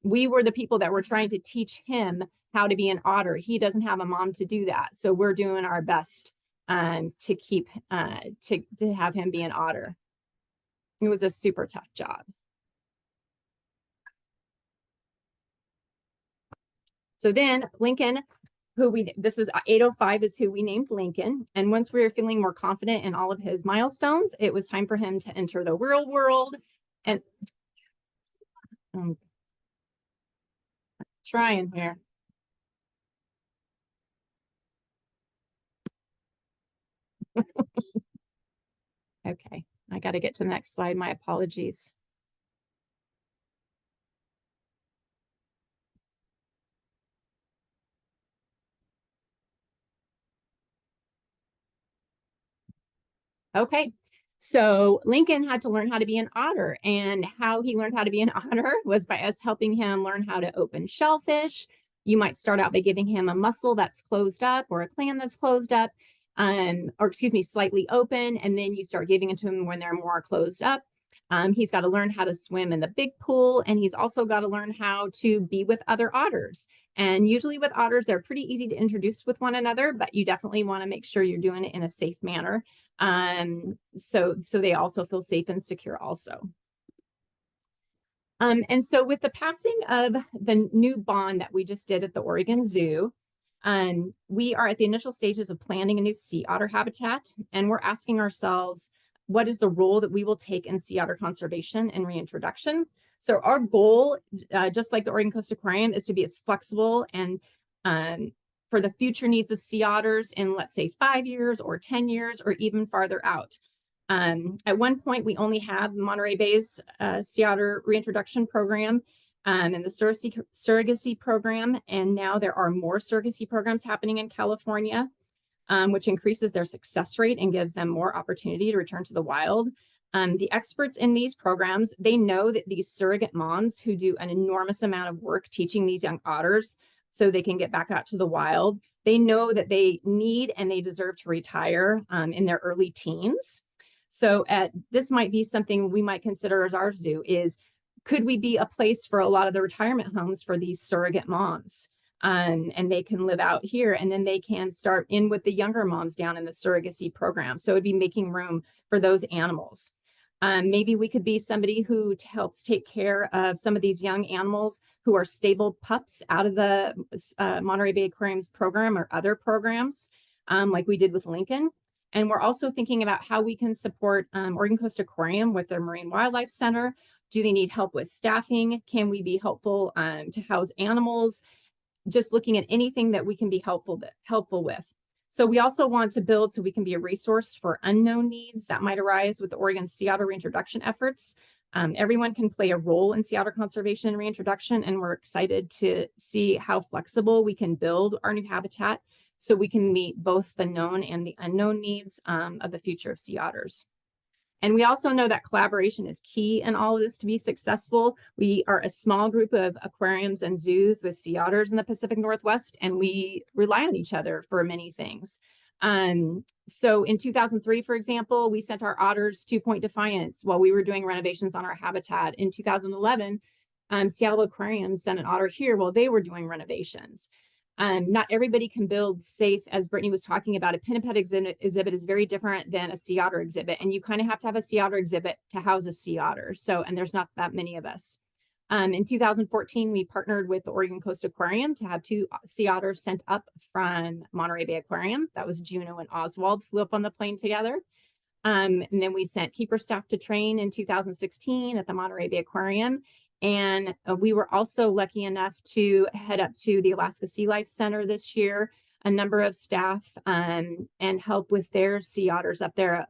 we were the people that were trying to teach him how to be an otter. He doesn't have a mom to do that. So we're doing our best to keep, to have him be an otter. It was a super tough job. So then Lincoln, this is 805 is who we named Lincoln. And once we were feeling more confident in all of his milestones, it was time for him to enter the real world. And trying here. Okay, I got to get to the next slide. My apologies. Okay, so Lincoln had to learn how to be an otter, and how he learned how to be an otter was by us helping him learn how to open shellfish. You might start out by giving him a mussel that's closed up or a clam that's closed up, or excuse me, slightly open, and then you start giving it to him when they're more closed up. He's got to learn how to swim in the big pool, and he's also got to learn how to be with other otters. And usually with otters, they're pretty easy to introduce with one another, but you definitely want to make sure you're doing it in a safe manner. So they also feel safe and secure also. And so with the passing of the new bond that we just did at the Oregon Zoo, we are at the initial stages of planning a new sea otter habitat, and we're asking ourselves, what is the role that we will take in sea otter conservation and reintroduction? So our goal, just like the Oregon Coast Aquarium, is to be as flexible and for the future needs of sea otters in, let's say, 5 years or 10 years or even farther out. At one point, we only had Monterey Bay's Sea Otter Reintroduction Program and the surrogacy program, and now there are more surrogacy programs happening in California, which increases their success rate and gives them more opportunity to return to the wild. The experts in these programs, they know that these surrogate moms who do an enormous amount of work teaching these young otters so they can get back out to the wild, they know that they need and they deserve to retire in their early teens. So this might be something we might consider as our zoo is, could we be a place for a lot of the retirement homes for these surrogate moms? And they can live out here, and then they can start in with the younger moms down in the surrogacy program. So it'd be making room for those animals. Maybe we could be somebody who helps take care of some of these young animals who are stable pups out of the Monterey Bay Aquarium's program or other programs, like we did with Lincoln. And we're also thinking about how we can support Oregon Coast Aquarium with their Marine Wildlife Center. Do they need help with staffing? Can we be helpful to house animals? Just looking at anything that we can be helpful with. So we also want to build so we can be a resource for unknown needs that might arise with the Oregon Sea Otter reintroduction efforts. Everyone can play a role in sea otter conservation and reintroduction, and we're excited to see how flexible we can build our new habitat so we can meet both the known and the unknown needs of the future of sea otters. And we also know that collaboration is key in all of this to be successful. We are a small group of aquariums and zoos with sea otters in the Pacific Northwest, and we rely on each other for many things. So in 2003, for example, we sent our otters to Point Defiance while we were doing renovations on our habitat. In 2011, Seattle Aquarium sent an otter here while they were doing renovations. Not everybody can build safe, as Brittany was talking about. A pinniped exhibit is very different than a sea otter exhibit, and you kind of have to have a sea otter exhibit to house a sea otter. So, and there's not that many of us. In 2014, we partnered with the Oregon Coast Aquarium to have 2 sea otters sent up from Monterey Bay Aquarium. That was Juno and Oswald, flew up on the plane together. And then we sent keeper staff to train in 2016 at the Monterey Bay Aquarium. And we were also lucky enough to head up to the Alaska Sea Life Center this year, a number of staff, and help with their sea otters up there,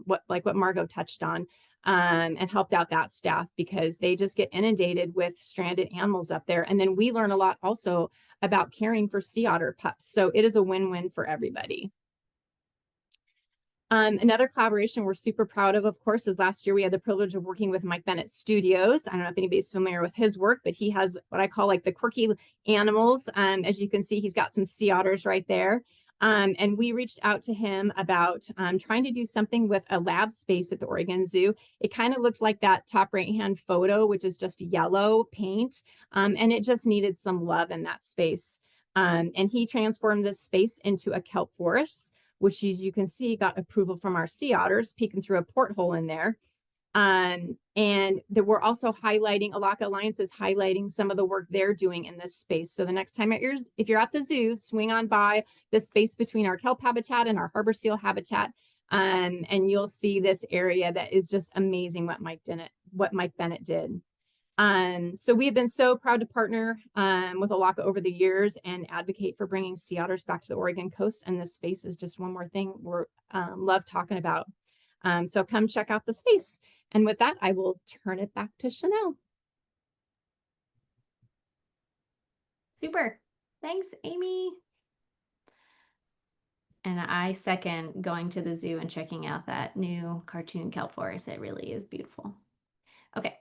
what Margot touched on, and helped out that staff because they just get inundated with stranded animals up there. And then we learn a lot also about caring for sea otter pups. So it is a win-win for everybody. Another collaboration we're super proud of course, is last year we had the privilege of working with Mike Bennett Studios. I don't know if anybody's familiar with his work, but he has what I call like the quirky animals. As you can see, he's got some sea otters right there. And we reached out to him about trying to do something with a lab space at the Oregon Zoo. It kind of looked like that top right-hand photo, which is just yellow paint, and it just needed some love in that space. And he transformed this space into a kelp forest, which, as you can see, got approval from our sea otters peeking through a porthole in there. And we're also highlighting, Elakha Alliance is highlighting some of the work they're doing in this space. So the next time if you're at the zoo, swing on by the space between our kelp habitat and our harbor seal habitat, and you'll see this area that is just amazing what Mike Bennett did. So we have been so proud to partner with Elakha over the years and advocate for bringing sea otters back to the Oregon coast. And this space is just one more thing we're love talking about. So come check out the space. And with that, I will turn it back to Chanel. Super. Thanks, Amy. And I second going to the zoo and checking out that new cartoon kelp forest. It really is beautiful. Okay.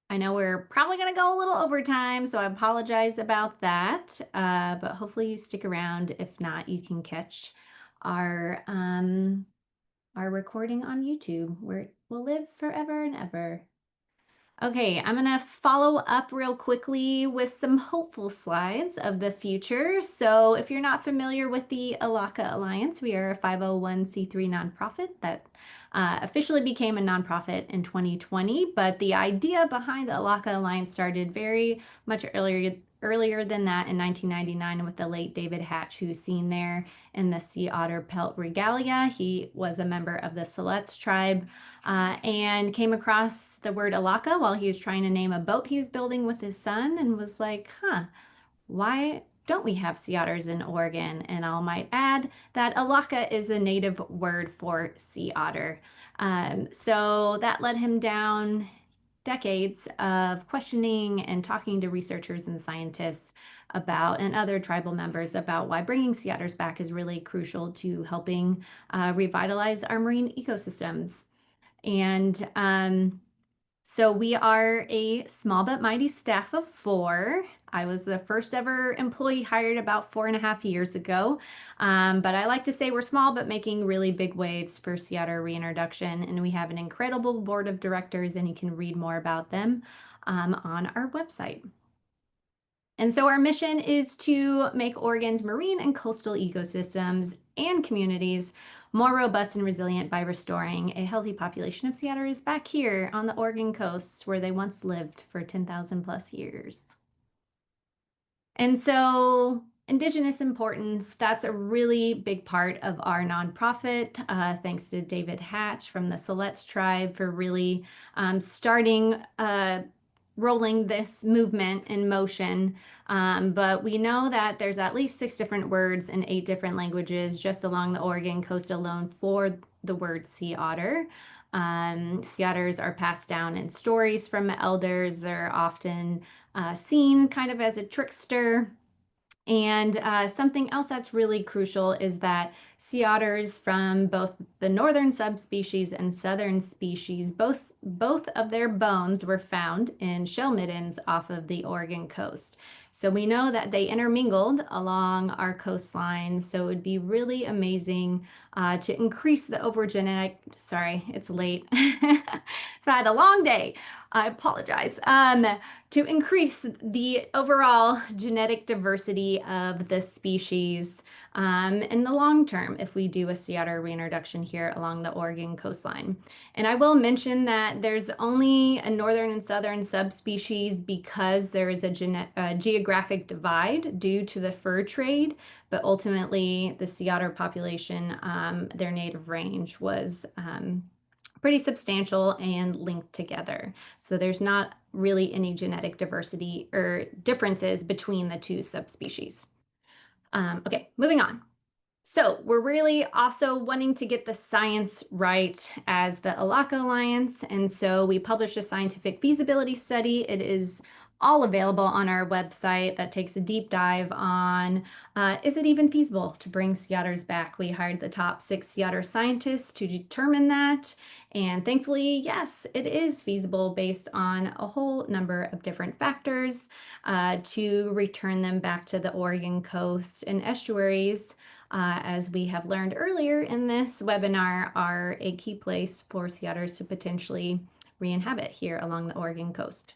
I know we're probably going to go a little over time, so I apologize about that. But hopefully you stick around. If not, you can catch our recording on YouTube, where it will live forever and ever. Okay, I'm gonna follow up real quickly with some hopeful slides of the future. So if you're not familiar with the Elakha Alliance, we are a 501c3 nonprofit that officially became a nonprofit in 2020, but the idea behind the Elakha Alliance started very much earlier than that in 1999 with the late David Hatch, who's seen there in the sea otter pelt regalia. He was a member of the Siletz tribe and came across the word Elakha while he was trying to name a boat he was building with his son, and was like, why don't we have sea otters in Oregon? And I might add that Elakha is a native word for sea otter. So that led him down decades of questioning and talking to researchers and scientists about, and other tribal members, about why bringing sea otters back is really crucial to helping revitalize our marine ecosystems. And so we are a small but mighty staff of 4. I was the first ever employee hired about 4.5 years ago. But I like to say we're small but making really big waves for sea otter reintroduction. And we have an incredible board of directors, and you can read more about them on our website. And so our mission is to make Oregon's marine and coastal ecosystems and communities more robust and resilient by restoring a healthy population of sea otters back here on the Oregon coast, where they once lived for 10,000 plus years. And so Indigenous importance, that's a really big part of our nonprofit. Thanks to David Hatch from the Siletz tribe for really starting rolling this movement in motion. But we know that there's at least 6 different words in 8 different languages just along the Oregon coast alone for the word sea otter. Sea otters are passed down in stories from elders. They're often seen kind of as a trickster. And something else that's really crucial is that sea otters from both the northern subspecies and southern species, both of their bones were found in shell middens off of the Oregon coast. So we know that they intermingled along our coastline. So it would be really amazing to increase the sorry, it's late. So I had a long day. I apologize. To increase the overall genetic diversity of the species in the long term if we do a sea otter reintroduction here along the Oregon coastline. And I will mention that there's only a northern and southern subspecies because there is a geographic divide due to the fur trade, but ultimately the sea otter population, their native range was pretty substantial and linked together. So there's not really any genetic diversity or differences between the 2 subspecies. Okay, moving on. So we're really also wanting to get the science right as the Elakha Alliance. And so we published a scientific feasibility study. It is all available on our website that takes a deep dive on, is it even feasible to bring sea otters back? We hired the top 6 sea otter scientists to determine that. And thankfully, yes, it is feasible based on a whole number of different factors to return them back to the Oregon coast and estuaries. As we have learned earlier in this webinar, are a key place for sea otters to potentially re-inhabit here along the Oregon coast.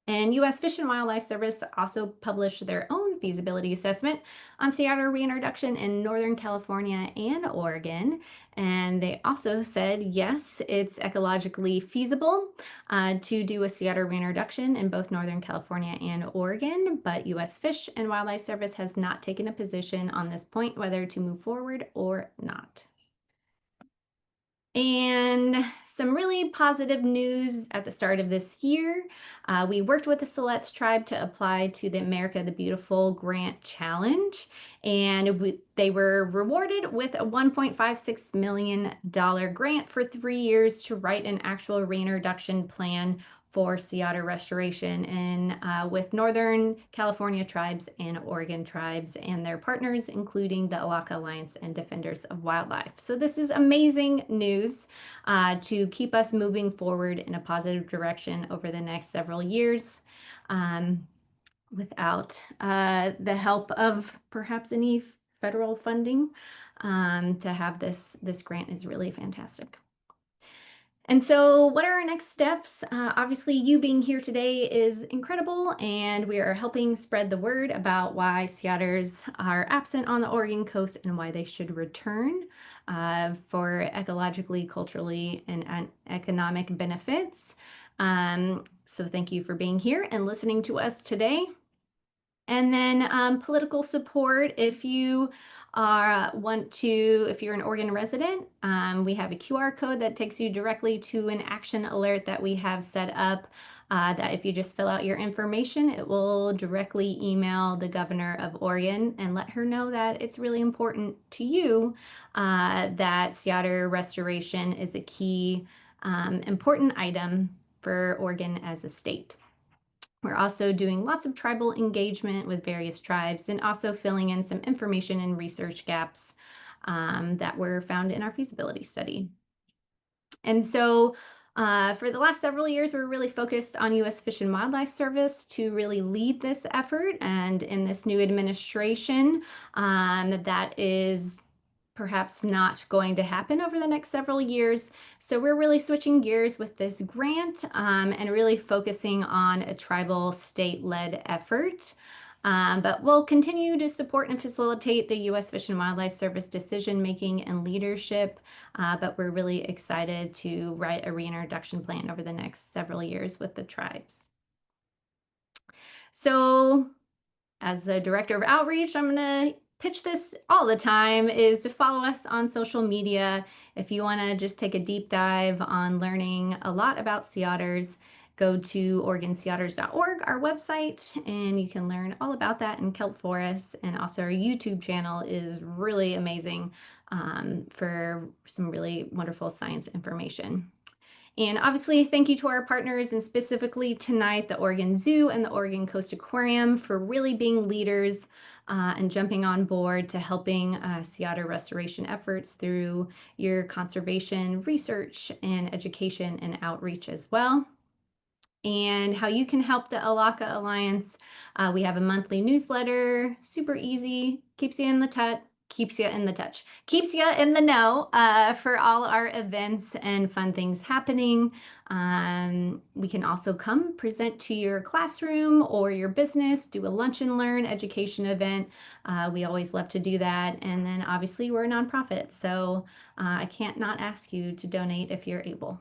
And U.S. Fish and Wildlife Service also published their own feasibility assessment on sea otter reintroduction in Northern California and Oregon. And they also said, yes, it's ecologically feasible to do a sea otter reintroduction in both Northern California and Oregon, but U.S. Fish and Wildlife Service has not taken a position on this point, whether to move forward or not. And some really positive news at the start of this year. We worked with the Siletz tribe to apply to the America the Beautiful Grant Challenge, and they were rewarded with a $1.56 million grant for 3 years to write an actual reintroduction plan for sea otter restoration and with Northern California tribes and Oregon tribes and their partners, including the Elakha Alliance and Defenders of Wildlife. So this is amazing news to keep us moving forward in a positive direction over the next several years. Without the help of perhaps any federal funding, to have this grant is really fantastic. And so what are our next steps? Obviously, you being here today is incredible, and we are helping spread the word about why sea otters are absent on the Oregon coast and why they should return for ecologically, culturally, and economic benefits. So thank you for being here and listening to us today. And then political support, if you if you're an Oregon resident, we have a QR code that takes you directly to an action alert that we have set up, that if you just fill out your information, it will directly email the governor of Oregon and let her know that it's really important to you, that sea otter restoration is a key, important item for Oregon as a state. We're also doing lots of tribal engagement with various tribes and also filling in some information and research gaps that were found in our feasibility study. And so for the last several years, we're really focused on U.S. Fish and Wildlife Service to really lead this effort. And in this new administration, that is perhaps not going to happen over the next several years. So we're really switching gears with this grant and really focusing on a tribal state-led effort. But we'll continue to support and facilitate the U.S. Fish and Wildlife Service decision-making and leadership, but we're really excited to write a reintroduction plan over the next several years with the tribes. So as the director of outreach, I'm going to pitch this all the time, is to follow us on social media. If you want to just take a deep dive on learning a lot about sea otters, go to OregonSeaOtters.org, our website, and you can learn all about that in kelp forests. And also our YouTube channel is really amazing for some really wonderful science information. And obviously, thank you to our partners, and specifically tonight, the Oregon Zoo and the Oregon Coast Aquarium, for really being leaders and jumping on board to helping sea otter restoration efforts through your conservation research and education and outreach as well. And how you can help the Elakha Alliance. We have a monthly newsletter, super easy, keeps you in the touch, keeps you in the know for all our events and fun things happening. We can also come present to your classroom or your business, do a lunch and learn education event. We always love to do that. And then obviously we're a nonprofit, so I can't not ask you to donate if you're able.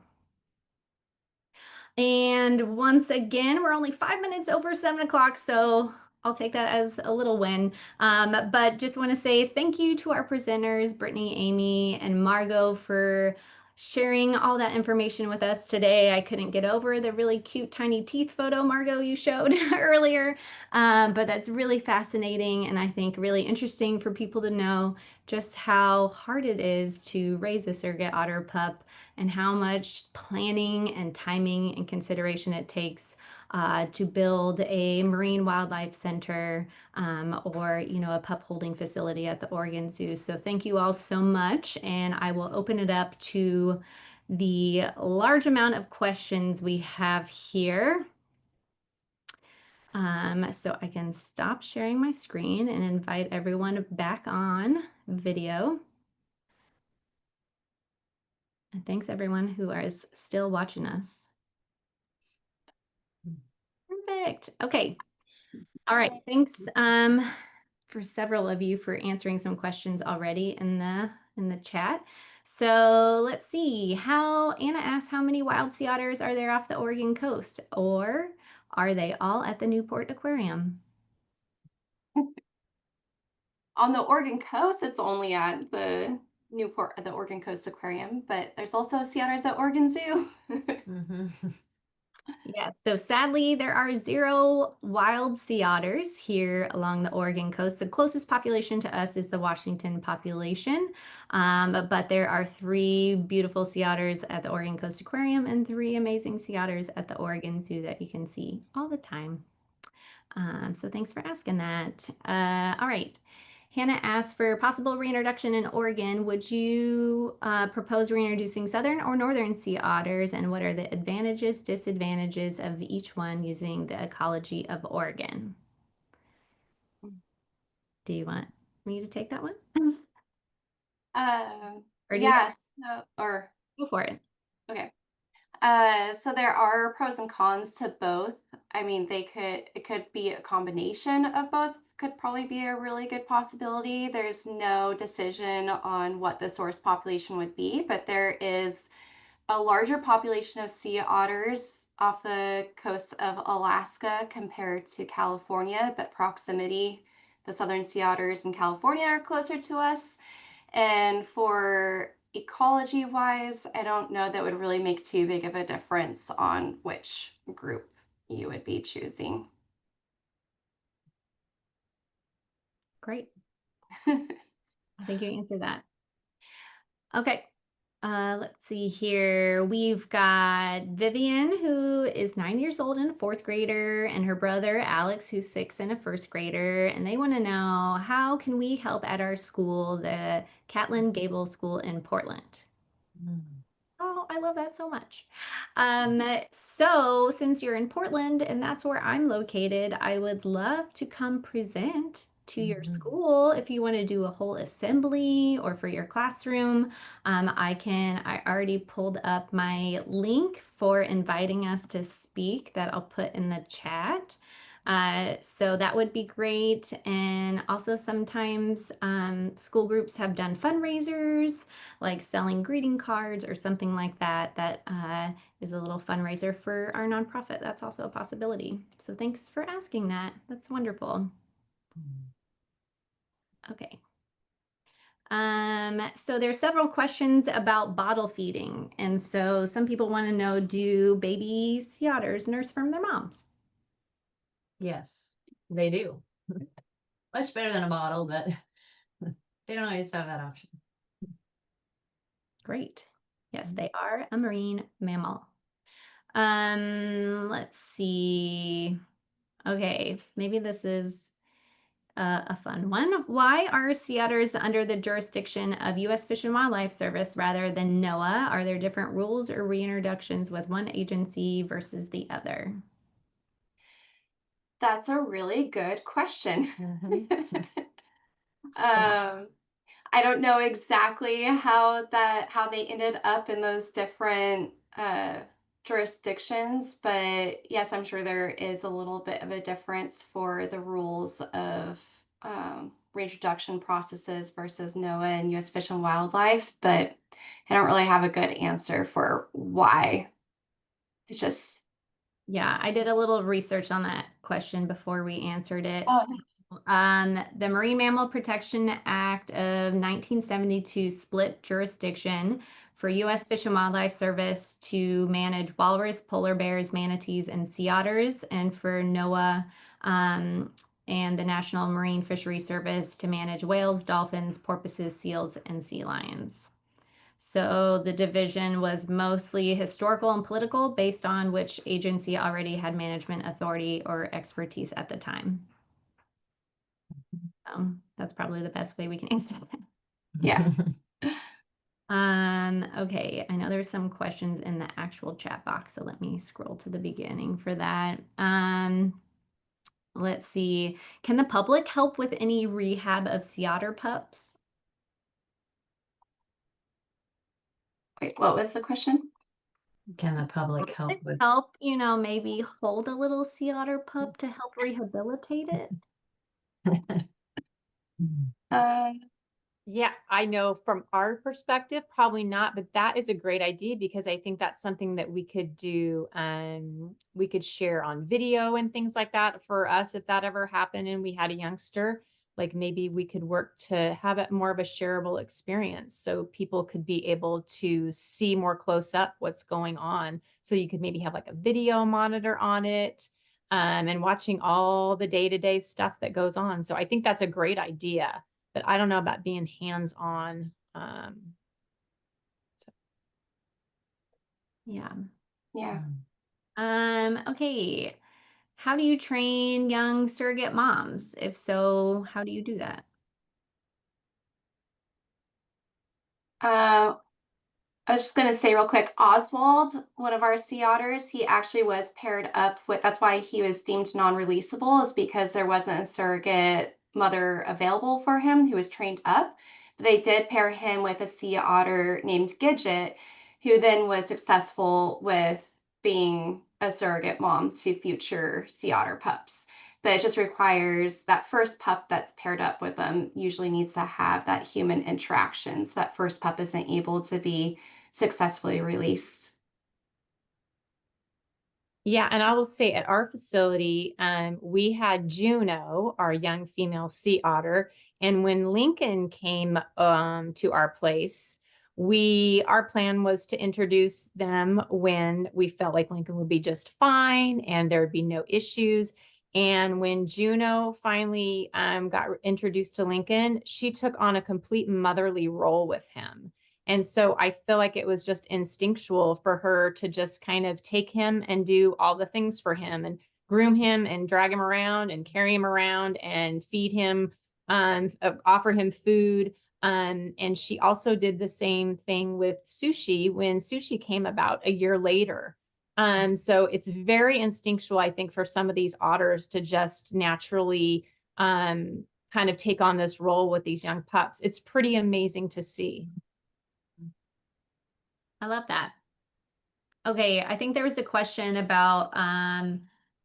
And once again, we're only 5 minutes over 7 o'clock, so I'll take that as a little win. But just want to say thank you to our presenters, Brittany, Amy, and Margot, for sharing all that information with us today. I couldn't get over the really cute tiny teeth photo, Margot, you showed earlier, but that's really fascinating and I think really interesting for people to know just how hard it is to raise a surrogate otter pup and how much planning and timing and consideration it takes to build a marine wildlife center or, a pup holding facility at the Oregon Zoo. So thank you all so much. And I will open it up to the large amount of questions we have here. So I can stop sharing my screen and invite everyone back on video. And thanks everyone who is still watching us. Perfect. Okay. All right. Thanks for several of you for answering some questions already in the chat. So let's see. Anna asked, how many wild sea otters are there off the Oregon coast, or are they all at the Newport Aquarium? On the Oregon coast, it's only at the Newport at the Oregon Coast Aquarium, but there's also sea otters at Oregon Zoo. Mhm. Yes, so sadly, there are 0 wild sea otters here along the Oregon coast. The closest population to us is the Washington population, but there are 3 beautiful sea otters at the Oregon Coast Aquarium and 3 amazing sea otters at the Oregon Zoo that you can see all the time. So thanks for asking that. All right. Hannah asked for possible reintroduction in Oregon. Would you propose reintroducing southern or northern sea otters? And what are the advantages, disadvantages of each one using the ecology of Oregon? Do you want me to take that one? Or do you Yes, or go for it? okay. So there are pros and cons to both. I mean, it could be a combination of both, could probably be a really good possibility. There's no decision on what the source population would be, but there is a larger population of sea otters off the coast of Alaska compared to California, but proximity, the southern sea otters in California are closer to us. And for ecology wise, I don't know that would really make too big of a difference on which group you would be choosing. Great. I think you answered that. Okay. Let's see here. We've got Vivian, who is 9 years old and a 4th grader, and her brother Alex, who's 6 and a 1st grader. And they want to know, how can we help at our school, the Catlin Gable School in Portland? Mm. Oh, I love that so much. So since you're in Portland and that's where I'm located, I would love to come present to your Mhm. school if you want to do a whole assembly or for your classroom. I already pulled up my link for inviting us to speak that I'll put in the chat. So that would be great. And also sometimes school groups have done fundraisers, like selling greeting cards or something like that, that is a little fundraiser for our nonprofit. That's also a possibility. So thanks for asking that. That's wonderful. Okay. So there's several questions about bottle feeding. And so some people want to know, do baby sea otters nurse from their moms? Yes, they do. Much better than a bottle, but they don't always have that option. Great. Yes, they are a marine mammal. Let's see. Okay, maybe this is a fun one. Why are sea otters under the jurisdiction of U.S. Fish and Wildlife Service rather than NOAA? Are there different rules or reintroductions with one agency versus the other? That's a really good question. Mhm. I don't know exactly how they ended up in those different jurisdictions, but yes, I'm sure there is a little bit of a difference for the rules of reintroduction processes versus NOAA and U.S. Fish and Wildlife, but I don't really have a good answer for why. It's just, Yeah, I did a little research on that question before we answered it. oh, The Marine Mammal Protection Act of 1972 split jurisdiction for U.S. Fish and Wildlife Service to manage walrus, polar bears, manatees, and sea otters, and for NOAA and the National Marine Fishery Service to manage whales, dolphins, porpoises, seals, and sea lions. So the division was mostly historical and political, based on which agency already had management authority or expertise at the time. That's probably the best way we can answer that. yeah. Okay, I know there's some questions in the actual chat box, so let me scroll to the beginning for that. Let's see. Can the public help with any rehab of sea otter pups? Wait, what was the question? Can the public help with? Help, maybe hold a little sea otter pup to help rehabilitate it? Uh, Yeah, I know from our perspective, probably not, but that is a great idea because I think that's something that we could do. We could share on video and things like that for us if that ever happened and we had a youngster. like maybe we could work to have it more of a shareable experience so people could be able to see more close up what's going on. So you could maybe have like a video monitor on it, and watching all the day-to-day stuff that goes on. So I think that's a great idea, but I don't know about being hands-on. Yeah. Yeah. Okay. How do you train young surrogate moms? If so, how do you do that? Uh, I was just going to say real quick, Oswald, one of our sea otters, he actually was paired up with, that's why he was deemed non-releasable, is because there wasn't a surrogate mother available for him who was trained up. But they did pair him with a sea otter named Gidget, who then was successful with being a surrogate mom to future sea otter pups. But it just requires that first pup that's paired up with them usually needs to have that human interaction. So that first pup isn't able to be successfully released. Yeah, and I will say at our facility, we had Juno, our young female sea otter, and when Lincoln came to our place, our plan was to introduce them when we felt like Lincoln would be just fine and there would be no issues. And when Juno finally got introduced to Lincoln, she took on a complete motherly role with him. And so I feel like it was just instinctual for her to just kind of take him and do all the things for him and groom him and drag him around and carry him around and feed him, offer him food. And she also did the same thing with Sushi when Sushi came about a year later. So it's very instinctual, I think, for some of these otters to just naturally kind of take on this role with these young pups. It's pretty amazing to see. I love that. Okay, I think there was a question about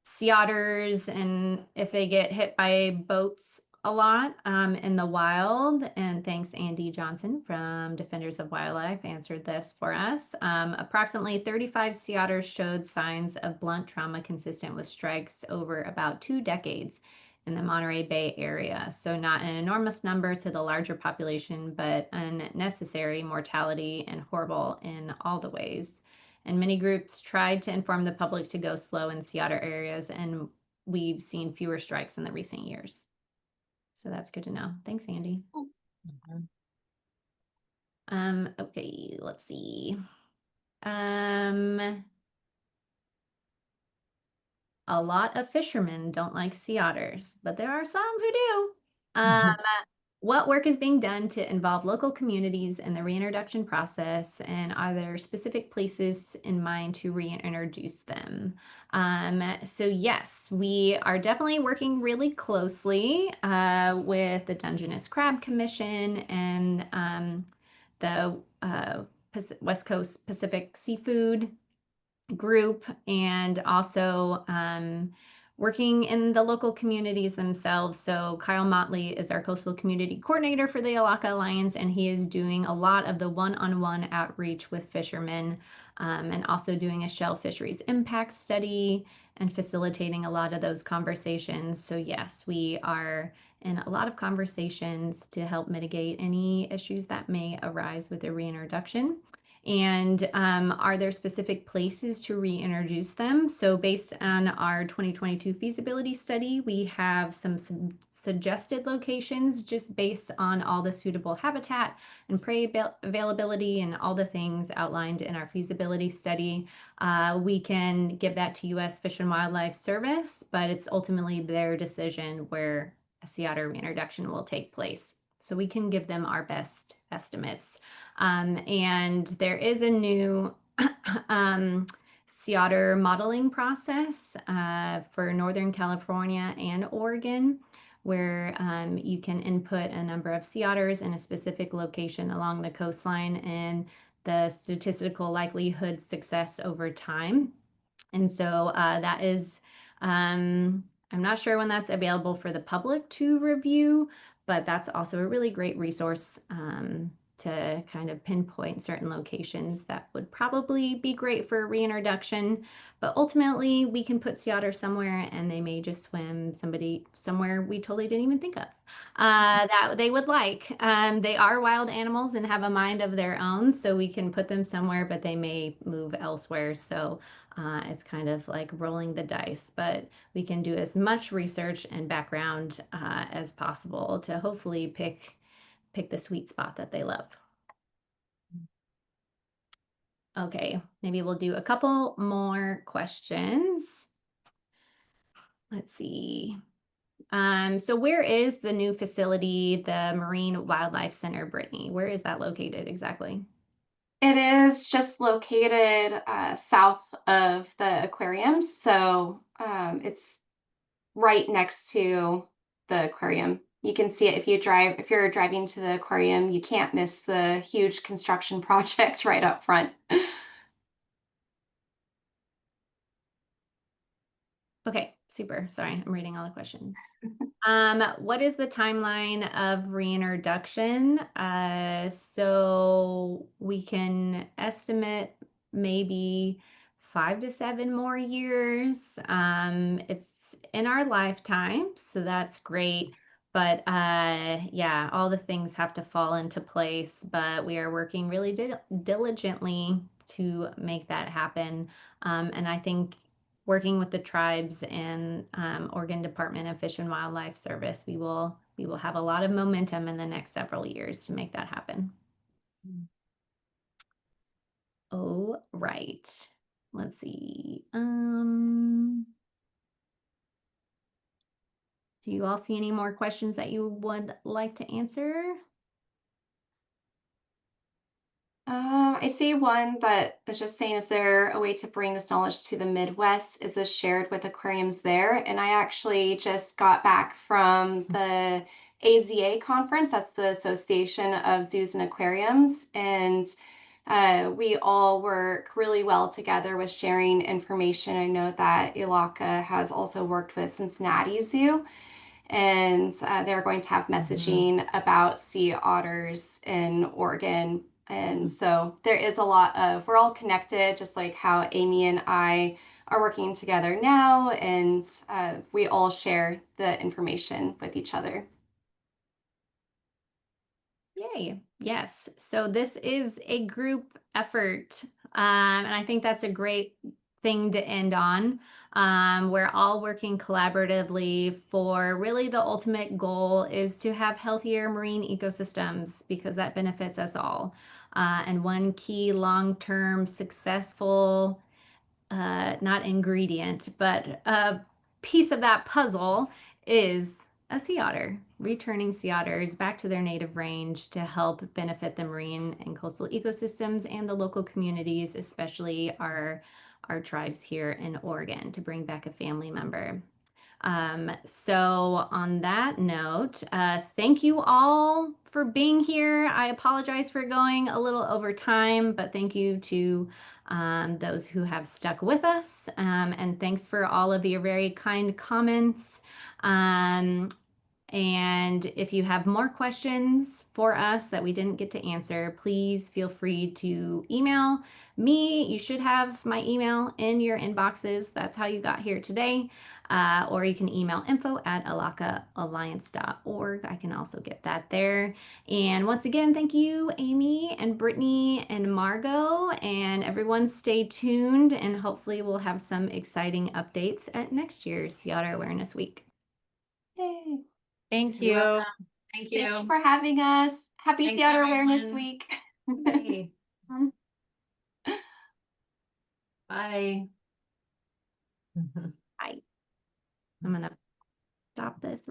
sea otters and if they get hit by boats a lot in the wild. And thanks, Andy Johnson from Defenders of Wildlife answered this for us. Approximately 35 sea otters showed signs of blunt trauma consistent with strikes over about 2 decades in the Monterey Bay area. So not an enormous number to the larger population, but unnecessary mortality and horrible in all the ways. And many groups tried to inform the public to go slow in sea otter areas, and we've seen fewer strikes in the recent years. So that's good to know. Thanks, Andy. Okay, let's see. A lot of fishermen don't like sea otters, but there are some who do. What work is being done to involve local communities in the reintroduction process, and are there specific places in mind to reintroduce them? So yes, we are definitely working really closely with the Dungeness Crab Commission and the West Coast Pacific Seafood group, and also working in the local communities themselves. So Kyle Motley is our coastal community coordinator for the Elakha Alliance, and he is doing a lot of the one-on-one outreach with fishermen, and also doing a shell fisheries impact study and facilitating a lot of those conversations. So yes, we are in a lot of conversations to help mitigate any issues that may arise with the reintroduction. And are there specific places to reintroduce them? So based on our 2022 feasibility study, we have some suggested locations just based on all the suitable habitat and prey availability and all the things outlined in our feasibility study. We can give that to U.S. Fish and Wildlife Service, but it's ultimately their decision where a sea otter reintroduction will take place. So we can give them our best estimates. And there is a new sea otter modeling process for Northern California and Oregon, where you can input a number of sea otters in a specific location along the coastline and the statistical likelihood success over time. And so that is, I'm not sure when that's available for the public to review, but that's also a really great resource to kind of pinpoint certain locations that would probably be great for reintroduction. But ultimately, we can put sea otters somewhere and they may just swim somewhere we totally didn't even think of that they would like. They are wild animals and have a mind of their own, so we can put them somewhere, but they may move elsewhere. So it's kind of like rolling the dice, but we can do as much research and background as possible to hopefully pick the sweet spot that they love. Okay, maybe we'll do a couple more questions. Let's see. So where is the new facility, the Marine Wildlife Center, Brittany? Where is that located exactly? It is just located south of the aquarium, so it's right next to the aquarium. You can see it if you're driving to the aquarium, you can't miss the huge construction project right up front. Okay, super. Sorry, I'm reading all the questions. What is the timeline of reintroduction? So we can estimate maybe 5 to 7 more years. It's in our lifetime, so that's great. But yeah, all the things have to fall into place. But we are working really diligently to make that happen. And I think working with the tribes and Oregon Department of Fish and Wildlife Service, we will have a lot of momentum in the next several years to make that happen. Oh, right. Let's see. Do you all see any more questions that you would like to answer? I see one that is just saying, is there a way to bring this knowledge to the Midwest? Is this shared with aquariums there? And I actually just got back from the AZA conference. That's the Association of Zoos and Aquariums. And we all work really well together with sharing information. I know that Elakha has also worked with Cincinnati Zoo, and they're going to have messaging about sea otters in Oregon. And so there is a lot of, we're all connected, just like how Amy and I are working together now, and we all share the information with each other. Yay. Yes. So this is a group effort. And I think that's a great thing to end on. We're all working collaboratively for really the ultimate goal is to have healthier marine ecosystems because that benefits us all. And one key long-term successful not ingredient, but a piece of that puzzle is a sea otter, returning sea otters back to their native range to help benefit the marine and coastal ecosystems and the local communities, especially our tribes here in Oregon, to bring back a family member. So on that note, thank you all for being here. I apologize for going a little over time, but thank you to those who have stuck with us. And thanks for all of your very kind comments. And if you have more questions for us that we didn't get to answer, please feel free to email me. You should have my email in your inboxes. That's how you got here today. Or you can email info@elakhaalliance.org. I can also get that there. And once again, thank you, Amy and Brittany and Margot. And everyone stay tuned, and hopefully we'll have some exciting updates at next year's Sea Otter Awareness Week. Yay. Thank You're you. welcome. Thank Thank you. you for having us. Happy Thanks, Sea Otter Awareness everyone. Week. Yay. Bye. Bye. I'm going to stop this.